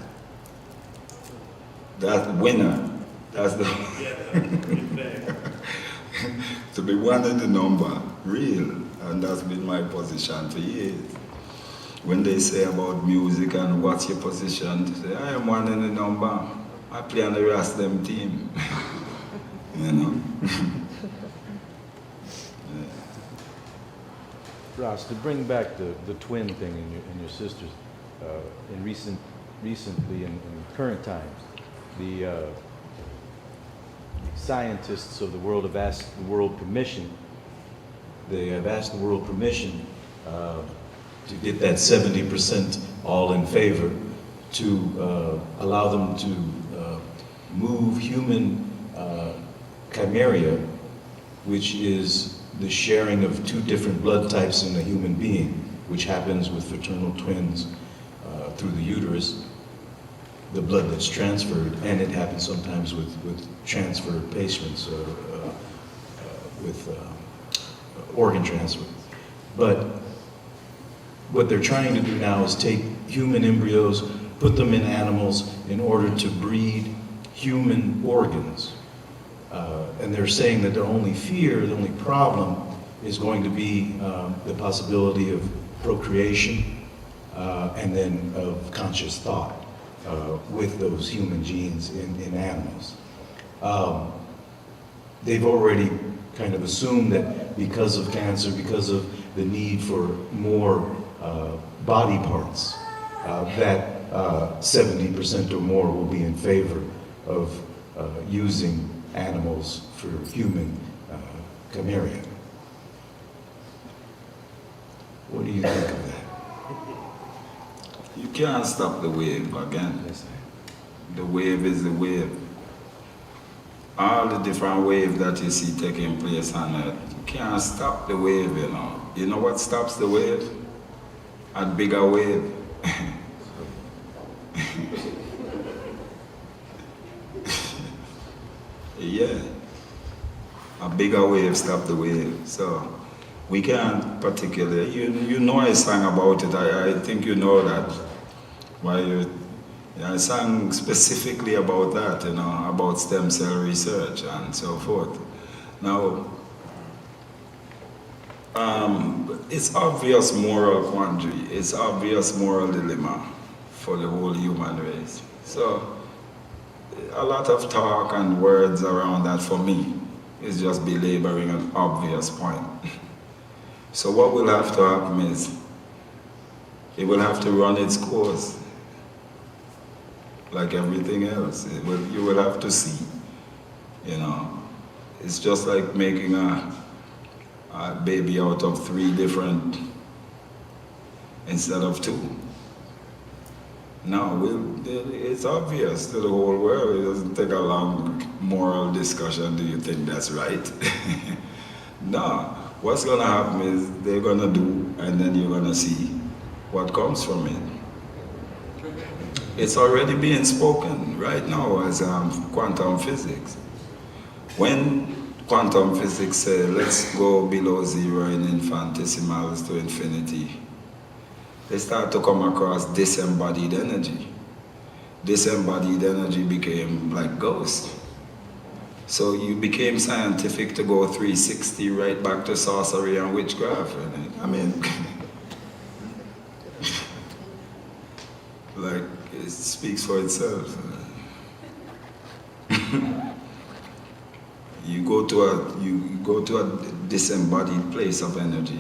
That winner. That's the... to be one in the number, real. And that's been my position for years. When they say about music and what's your position, they say, I am one in the number. I play on the rest of them team. You know? Ross, to bring back the twin thing in your sisters, recently in current times, the scientists of the world have asked the world permission. They have asked the world permission to get that 70% all in favor to allow them to move human chimeria, which is the sharing of 2 different blood types in a human being, which happens with fraternal twins through the uterus, the blood that's transferred, and it happens sometimes with transferred patients with organ transfer. But what they're trying to do now is take human embryos, put them in animals in order to breed human organs. And they're saying that their only fear, the only problem, is going to be the possibility of procreation and then of conscious thought with those human genes in animals. They've already kind of assumed that because of cancer, because of the need for more body parts, that 70% or more will be in favor of using animals for human chimeria. What do you think of that? You can't stop the wave again. Yes, The wave is the wave. All the different waves that you see taking place on Earth, you can't stop the wave, you know. You know what stops the wave? A bigger wave. Yeah. A bigger wave stops the wave. So we can't particularly, you know I sang about it. I think you know that. Why Yeah, I sang specifically about that, you know, about stem cell research and so forth. Now, it's obvious moral quandary, it's obvious moral dilemma for the whole human race. So, a lot of talk and words around that for me is just belaboring an obvious point. So what will have to happen is, it will have to run its course, like everything else. You will have to see, you know. It's just like making a baby out of 3 different instead of 2. Now, it's obvious to the whole world. It doesn't take a long moral discussion. Do you think that's right? No. What's going to happen is they're going to do, and then you're going to see what comes from it. It's already being spoken right now as quantum physics. When quantum physics says, let's go below 0 in infinitesimals to infinity, they start to come across disembodied energy. Disembodied energy became like ghosts. So you became scientific to go 360 right back to sorcery and witchcraft. I mean, like, it speaks for itself. You go to a disembodied place of energy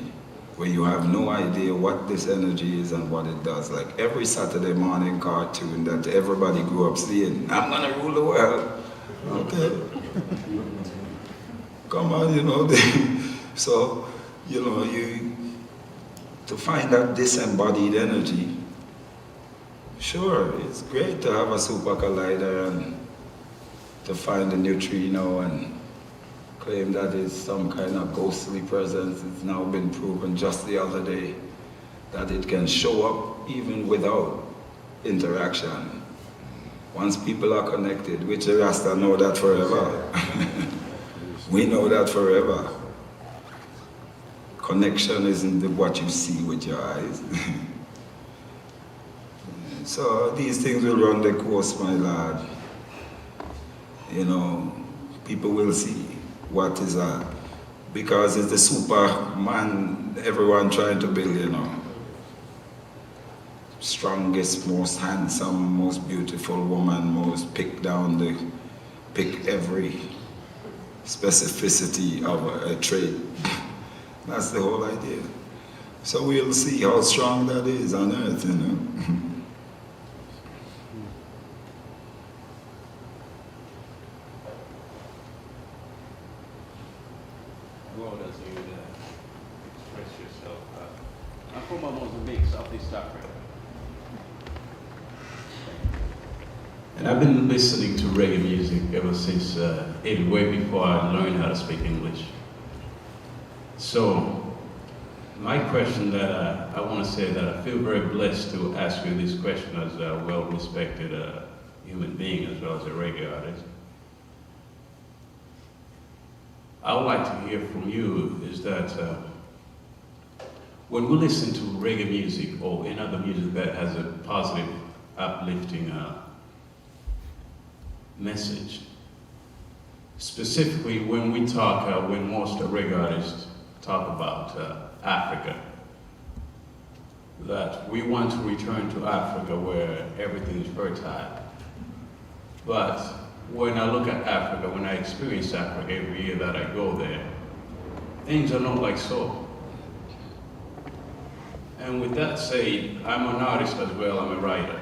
where you have no idea what this energy is and what it does. Like every Saturday morning cartoon that everybody grew up seeing, I'm gonna rule the world. Okay. Come on, you know. So, you know, to find that disembodied energy, sure, it's great to have a super collider and to find a neutrino and claim that it's some kind of ghostly presence. It's now been proven just the other day that it can show up even without interaction. Once people are connected, which the Rasta know that forever. We know that forever. Connection isn't what you see with your eyes. So these things will run the course, my lad. You know, people will see what is that. Because it's the Superman everyone trying to build, you know. Strongest, most handsome, most beautiful woman, most pick every specificity of a trait. That's the whole idea. So we'll see how strong that is on earth, you know. Well, as you express yourself. I'm from Mozambique, Southeast Africa. And I've been listening to reggae music ever since, way before I learned how to speak English. So, my question that I want to say that I feel very blessed to ask you this question as a well-respected human being as well as a reggae artist. I would like to hear from you is that when we listen to reggae music or any other music that has a positive, uplifting message, specifically when we talk, when most reggae artists talk about Africa, that we want to return to Africa where everything is fertile. But when I look at Africa, when I experience Africa every year that I go there, things are not like so. And with that said, I'm an artist as well, I'm a writer.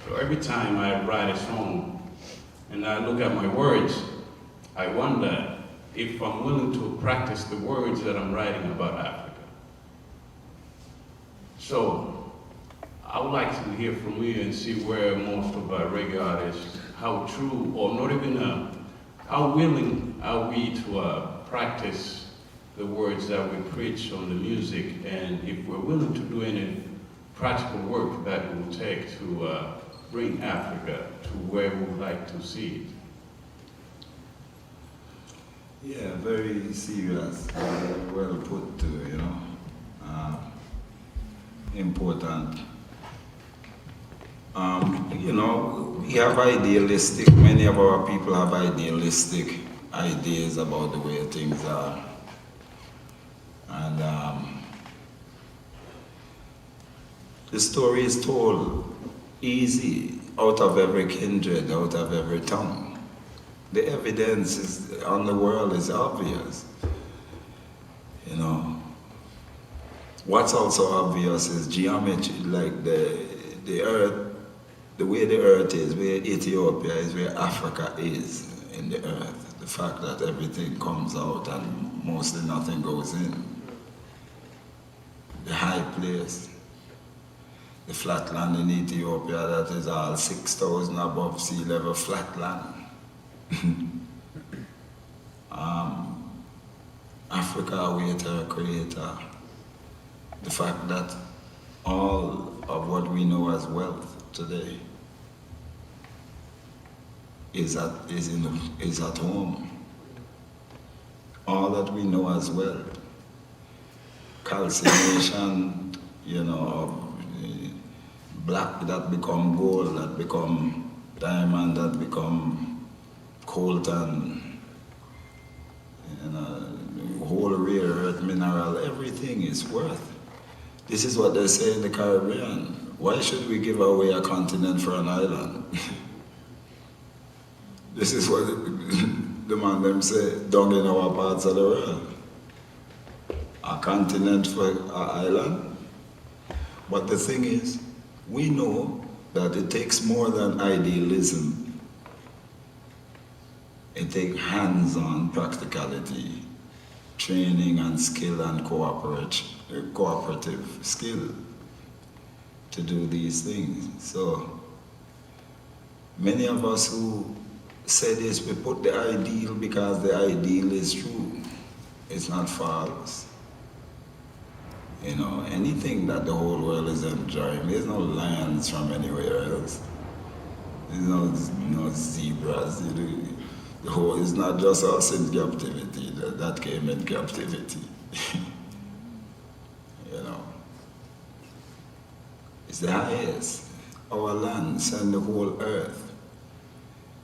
So every time I write a song and I look at my words, I wonder if I'm willing to practice the words that I'm writing about Africa. So I would like to hear from you and see where most of our reggae artists, how true, or not even, how willing are we to practice the words that we preach on the music, and if we're willing to do any practical work that it will take to bring Africa to where we would like to see it. Yeah, very serious, well put to, you know, important You know, we have many of our people have idealistic ideas about the way things are. And the story is told easy, out of every kindred, out of every tongue. The evidence is on the world is obvious. You know, what's also obvious is geometry, like the earth, the way the earth is, where Ethiopia is, where Africa is in the earth. The fact that everything comes out and mostly nothing goes in. The high place, the flat land in Ethiopia that is all 6,000 above sea level flat land. Africa, waiter, creator. The fact that all of what we know as wealth today is at home. All that we know as wealth. Calcination, you know, black that become gold, that become diamond, that become coltan, you know, whole rare earth mineral, everything is worth. This is what they say in the Caribbean. Why should we give away a continent for an island? This is what the man them say, down in our parts of the world. A continent for an island. But the thing is, we know that it takes more than idealism. It takes hands-on practicality, training and skill and cooperative skill to do these things. So many of us who say this, we put the ideal because the ideal is true. It's not false. You know, anything that the whole world is enjoying, there's no lions from anywhere else. There's no zebras. The whole, it's not just us in captivity, that came in captivity. You know. It's the highest. Our lands and the whole earth.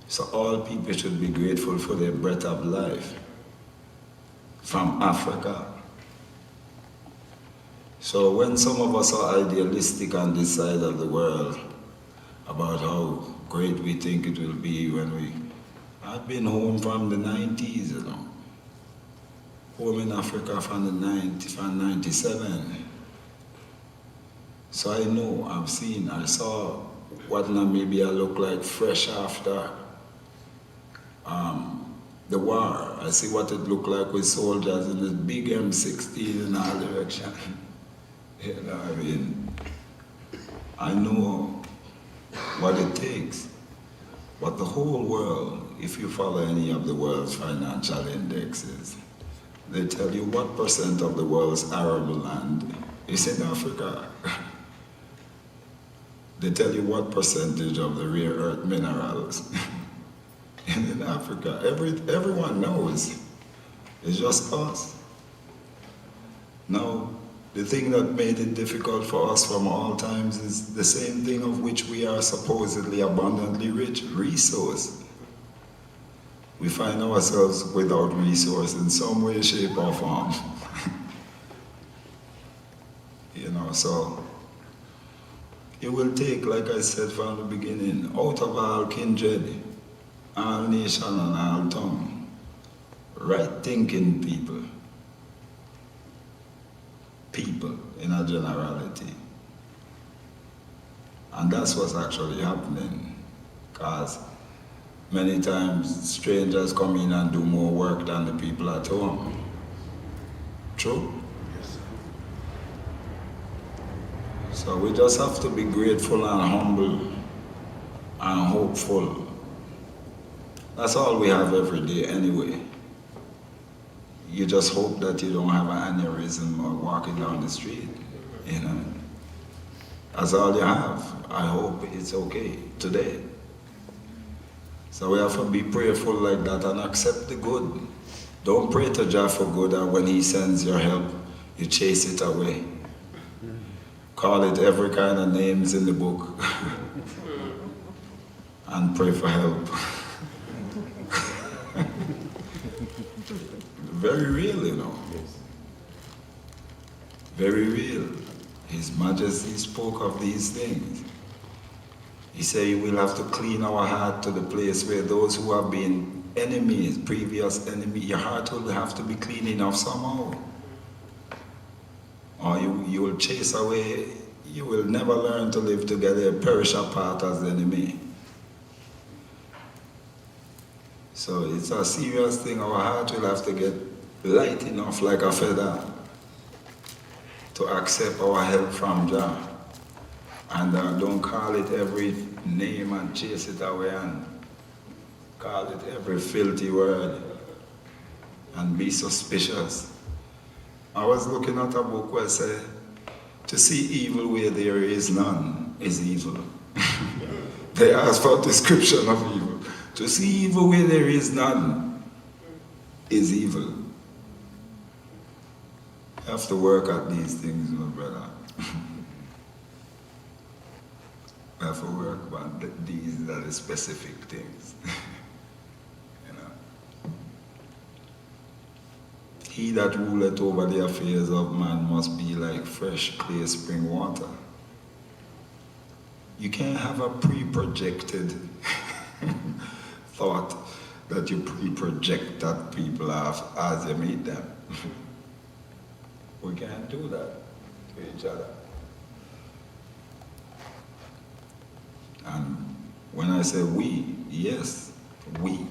So all people should be grateful for their breath of life. From Africa. So when some of us are idealistic on this side of the world about how great we think it will be when I've been home from the 90s, you know. Home in Africa from 97. So I know, I saw what Namibia looked like fresh after the war. I see what it looked like with soldiers in this big M16 in all directions. You know, I mean, I know what it takes. But the whole world, if you follow any of the world's financial indexes, they tell you what % of the world's arable land is in Africa. They tell you what % of the rare earth minerals is in Africa. Everyone knows. It's just us. Now, the thing that made it difficult for us from all times is the same thing of which we are supposedly abundantly rich, resource. We find ourselves without resource in some way, shape, or form. You know, so it will take, like I said from the beginning, out of all kindred, all nation and all tongue, right thinking people in a generality. And that's what's actually happening, because many times strangers come in and do more work than the people at home. True? Yes. So we just have to be grateful and humble and hopeful. That's all we have every day anyway. You just hope that you don't have an aneurysm or walking down the street, you know. That's all you have. I hope it's okay today. So we have to be prayerful like that and accept the good. Don't pray to Jah for good, and when He sends your help, you chase it away. Call it every kind of names in the book. and pray for help. Very real, you know. Yes. Very real. His Majesty spoke of these things. He said he will have to clean our heart to the place where those who have been enemies, previous enemies, your heart will have to be clean enough somehow. Or you will chase away, you will never learn to live together, perish apart as enemy. So it's a serious thing. Our heart will have to get light enough like a feather to accept our help from Jah. And don't call it every name and chase it away and call it every filthy word and be suspicious. I was looking at a book where it said, to see evil where there is none is evil. They asked for a description of evil. To see evil where there is none is evil. You have to work at these things, my brother. We have to work on these are the specific things. You know. He that ruleth over the affairs of man must be like fresh, clear spring water. You can't have a pre-projected thought that you pre-project that people have as you meet them. We can't do that to each other. And when I say we, yes, we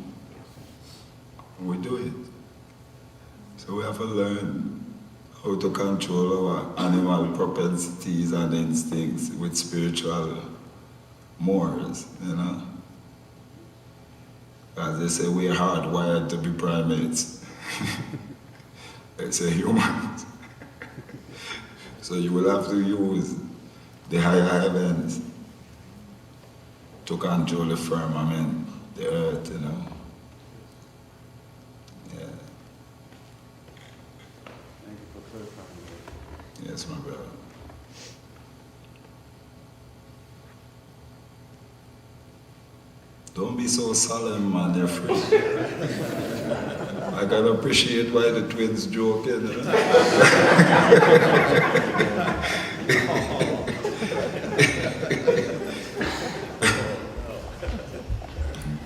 do it. So we have to learn how to control our animal propensities and instincts with spiritual mores, you know. As they say, we're hardwired to be primates. They say humans. So you will have to use the higher heavens to control the firmament, the earth, you know. Yeah. Thank you for clarifying that. Yes, my brother. Don't be so solemn, man, you're free. I can appreciate why the twins joking. You know?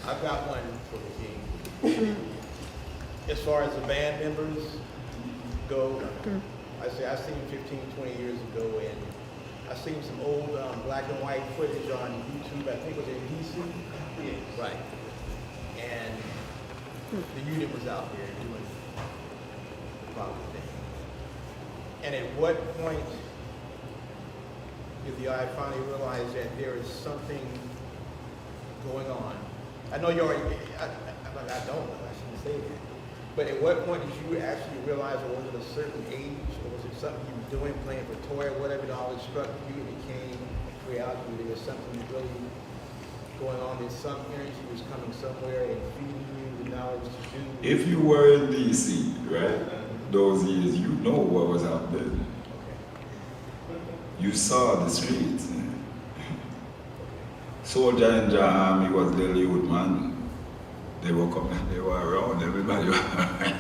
I've got one for the king. As far as the band members go, I seen 15, 20 years ago, and I seen some old black and white footage on YouTube. I think it was in D.C. Yeah, right. And the unit was out there doing the proper thing. And at what point did the eye finally realize that there is something going on? I know you already, I don't know, I shouldn't say that. But at what point did you actually realize, or was it a certain age, or was it something you were doing, playing for toy, or whatever, that always struck you and became reality? There was something really going on, there's some energy was coming somewhere and feeding you the knowledge to do. If you were in D.C., right, those years, you know what was happening. Okay. You saw the streets. Soldier in the army was the youth man. They were coming, they were around, everybody was around.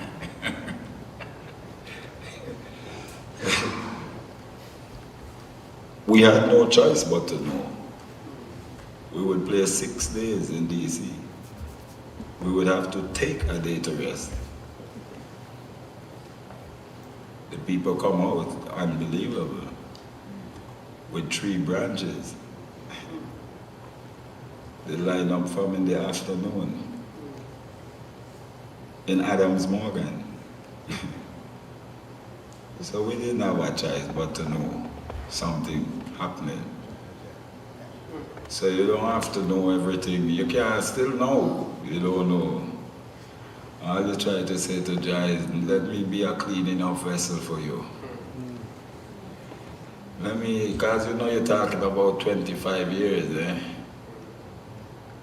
We had no choice but to know. We would play 6 days in D.C. We would have to take a day to rest. The people come out, unbelievable, with 3 branches. They line up from in the afternoon in Adams Morgan. So we didn't have a choice but to know something happening. So you don't have to know everything. You can still know. You don't know. All you try to say to Jah is, let me be a clean enough vessel for you. Let me, because you know you're talking about 25 years,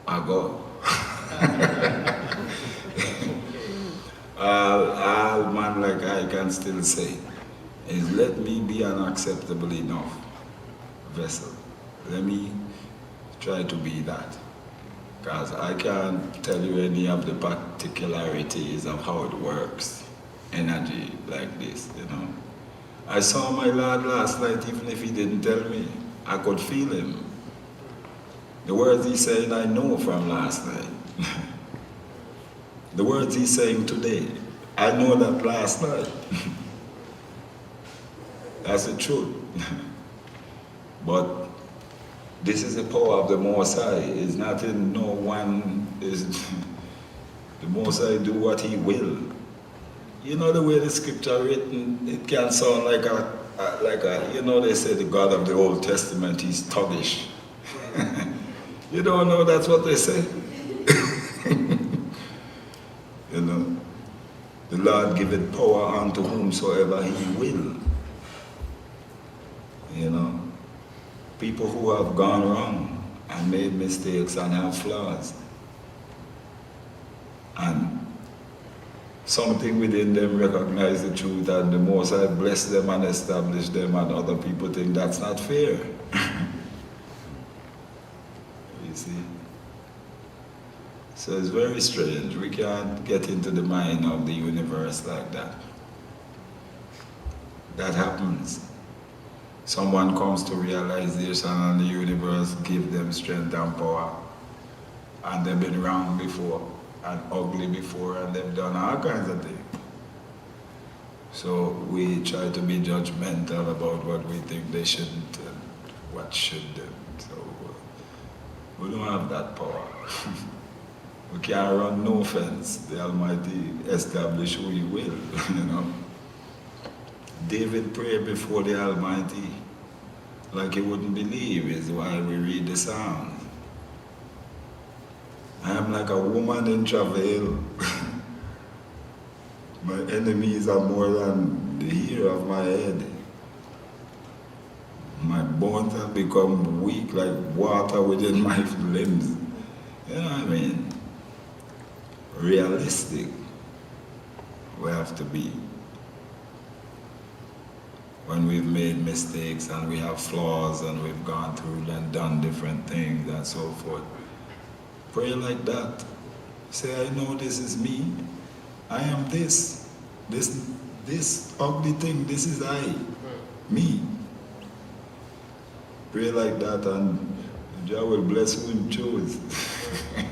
ago. All man like I can still say is, let me be an acceptable enough vessel. Let me try to be that. Because I can't tell you any of the particularities of how it works, energy like this, you know. I saw my Lord last night, even if he didn't tell me. I could feel him. The words he's saying I know from last night. The words he's saying today, I know that last night. That's the truth. But this is the power of the Most High. It's not in no one, the Most High do what he will. You know the way the scripture written, it can sound like a, you know they say the God of the Old Testament, he's thuggish. You don't know that's what they say? You know, the Lord giveth power unto whomsoever he will. You know, people who have gone wrong and made mistakes and have flaws. And something within them recognize the truth, and the Most High bless them and establish them, and other people think that's not fair. You see? So it's very strange. We can't get into the mind of the universe like that. That happens. Someone comes to realization and the universe gives them strength and power. And they've been wrong before, and ugly before, and they've done all kinds of things. So we try to be judgmental about what we think they shouldn't and what should them. So we don't have that power. We can't run no fence. The Almighty establish who he will, you know. David prayed before the Almighty like he wouldn't believe, is why we read the Psalms. I am like a woman in travail. My enemies are more than the hair of my head. My bones have become weak like water within my limbs. You know what I mean? Realistic we have to be. When we've made mistakes and we have flaws and we've gone through and done different things and so forth. Pray like that. Say, I know this is me. I am this. This ugly thing, this is I. Me. Pray like that and Jah will bless who him choose.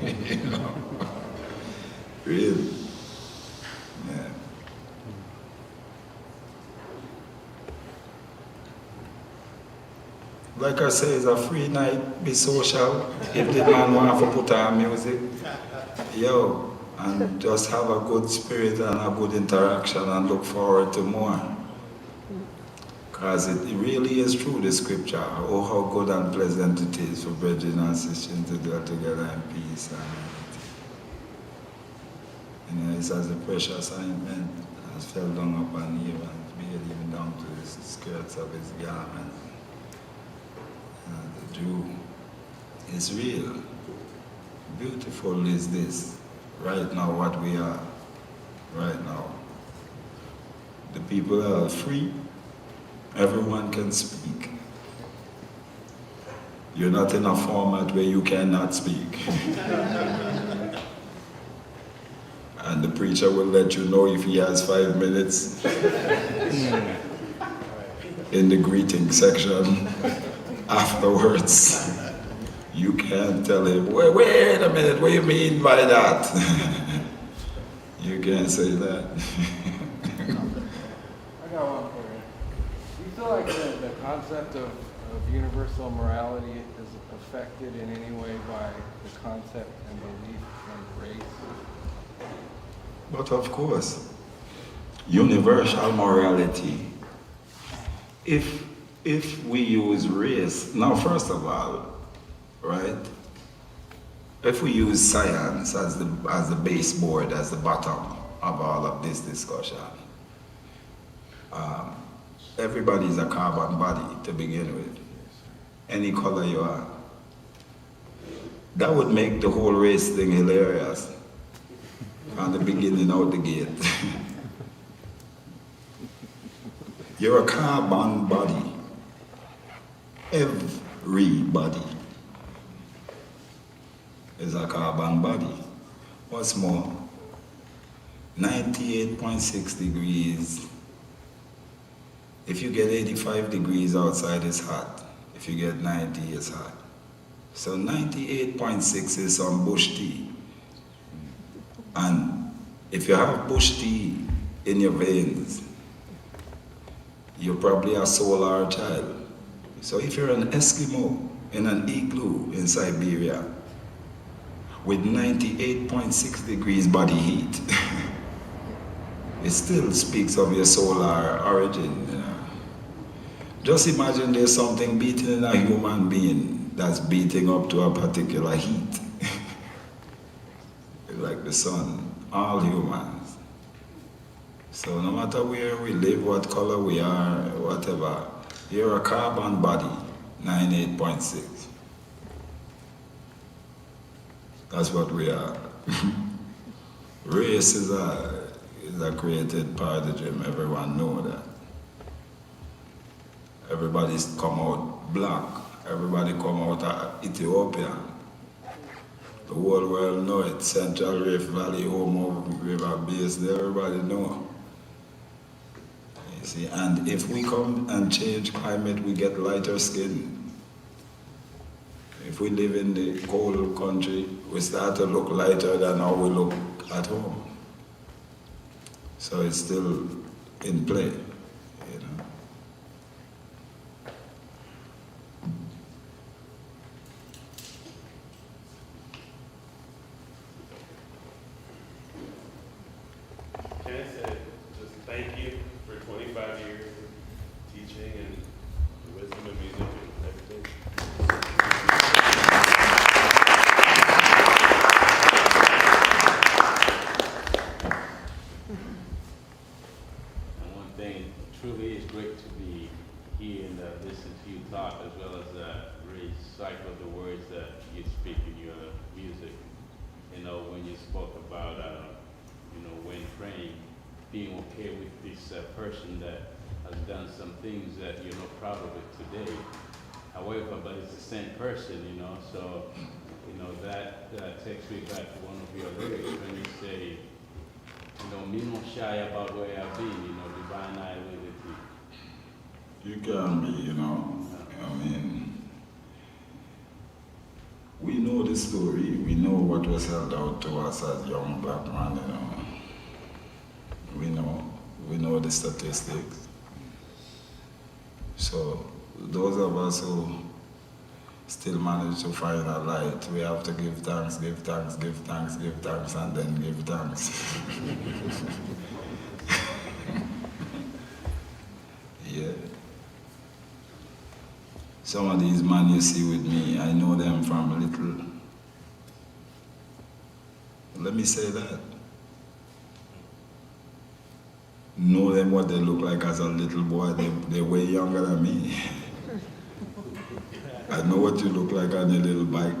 You know? Really. Yeah. Like I say, it's a free night, be social. If the man want to put on music, yo, and just have a good spirit and a good interaction and look forward to more. Because it really is true, the scripture. Oh, how good and pleasant it is for brethren and sisters to dwell together in peace. And, you know, it's as a precious ointment has fell down upon him and beard even down to the skirts of his garment. The Jew is real. Beautiful is this, right now, what we are, right now. The people are free. Everyone can speak. You're not in a format where you cannot speak. And the preacher will let you know if he has 5 minutes in the greeting section. Afterwards, you can't tell him, wait a minute, what do you mean by that? You can't say that. I got one for you. Do you feel like the concept of universal morality is affected in any way by the concept and belief in race? But of course, universal morality, if we use race, now first of all, right, if we use science as the baseboard, as the bottom of all of this discussion, everybody's a carbon body to begin with, any color you are. That would make the whole race thing hilarious from the beginning out the gate. You're a carbon body. Everybody. is a carbon body. What's more, 98.6 degrees, if you get 85 degrees outside, it's hot. If you get 90, it's hot. So 98.6 is some bush tea. And if you have bush tea in your veins, you're probably a solar child. So if you're an Eskimo in an igloo in Siberia with 98.6 degrees body heat, it still speaks of your solar origin. You know? Just imagine there's something beating in a human being that's beating up to a particular heat. Like the sun, all humans. So no matter where we live, what color we are, whatever, you're a carbon body, 98.6. That's what we are. Race is a created paradigm, everyone know that. Everybody's come out black, everybody come out Ethiopian. The whole world know it, Central Rift Valley, home of River Basin, everybody know. You see, and if we come and change climate, we get lighter skin. If we live in the cold country, we start to look lighter than how we look at home. So it's still in play, you know. Can I say just thank you for 25 years of teaching and the wisdom of music and everything. And one thing, truly it's great to be here and listen to you talk, as well as recycle the words that you speak in your music. You know, when you spoke about, you know, when praying, being okay with this person that has done some things that you're not proud of it today. However, but it's the same person, you know, so, you know, that takes me back to one of your lyrics when you say, you know, me not shy about where I've been, you know, divine eye liberty. You can be, you know, I mean, we know the story, we know what was held out to us as young black man, you know. We know the statistics. So those of us who still manage to find a light, we have to give thanks, give thanks, give thanks, give thanks, and then give thanks. Yeah. Some of these men you see with me, I know them from little. Let me say that. Know them what they look like as a little boy, they're way younger than me. I know what you look like on your little bike.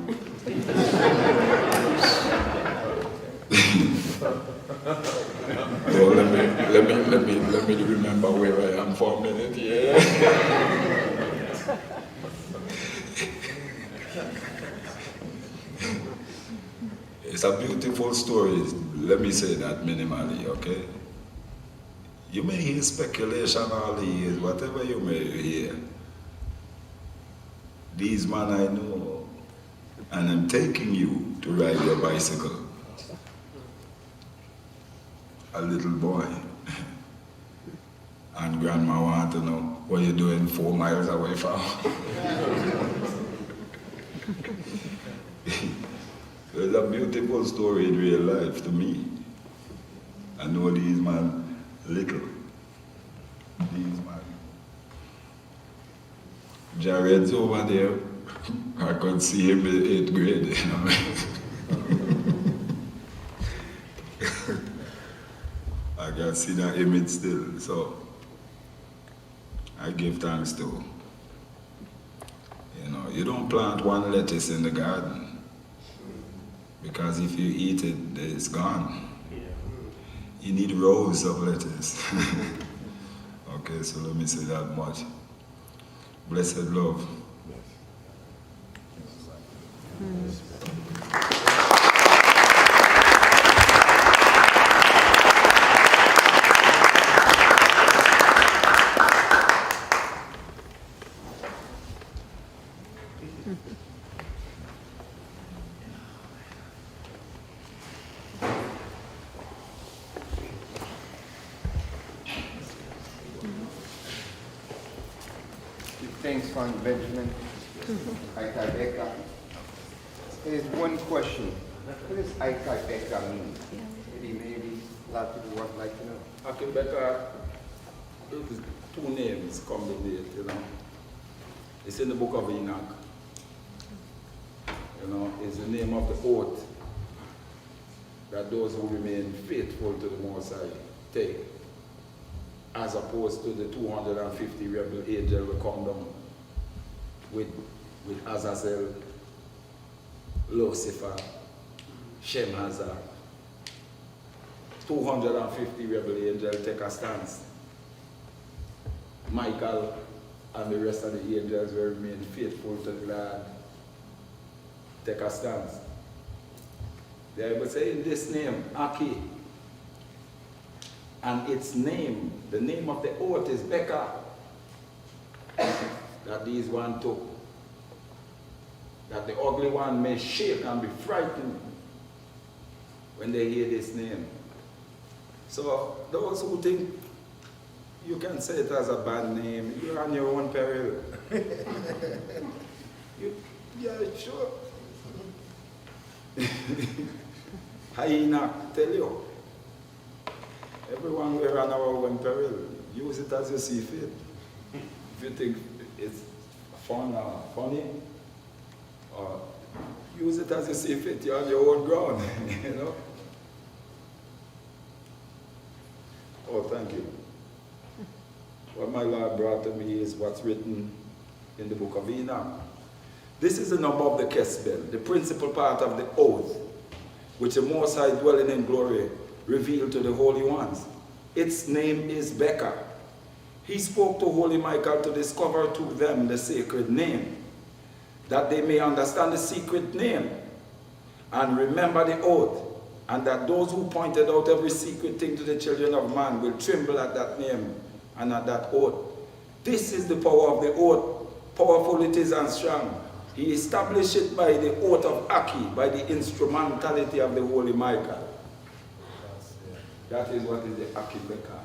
So let me remember where I am for a minute, yeah. It's a beautiful story, let me say that minimally, okay? You may hear speculation all the years, whatever you may hear. These men I know, and I'm taking you to ride your bicycle. A little boy. And grandma want to know what you're doing 4 miles away from. It's a beautiful story in real life to me. I know these men little. These men. Jared's over there. I could see him in 8th grade, you know. I can see that image still, so I give thanks to. You know, you don't plant one lettuce in the garden, because if you eat it, it's gone. You need rows of lettuce. Okay, so let me say that much. Blessed love. Yes. Thanks, Vaughn Benjamin. AKAE BEKA. There's one question. What does AKAE BEKA mean? Maybe a lot of people would like to know. AKAE BEKA, it is two names combined, you know. It's in the book of Enoch. You know, it's the name of the oath that those who remain faithful to the Most High take, as opposed to the 250 rebel angels will come down with Azazel, Lucifer, Shemhazar. 250 rebel angels take a stance. Michael and the rest of the angels will remain faithful to the Lord. Take a stance. They will say in this name, AKAE, and its name, the name of the oath is Beka, that these one took, that the ugly one may shake and be frightened when they hear this name. So those who think you can say it as a bad name, you're on your own peril. Yeah, sure. Hyena, tell you. Everyone we're on our own peril. Use it as you see fit. If you think it's fun or funny, or use it as you see fit. You're on your own ground, you know. Oh, thank you. What my Lord brought to me is what's written in the book of Enoch. This is the number of the Kesbel, the principal part of the oath, which the Most High dwelling in glory revealed to the holy ones. Its name is Beka. He spoke to Holy Michael to discover to them the sacred name, that they may understand the secret name and remember the oath, and that those who pointed out every secret thing to the children of man will tremble at that name and at that oath. This is the power of the oath. Powerful it is and strong. He established it by the oath of AKAE, by the instrumentality of the Holy Michael. That is what is the AKAE BEKA.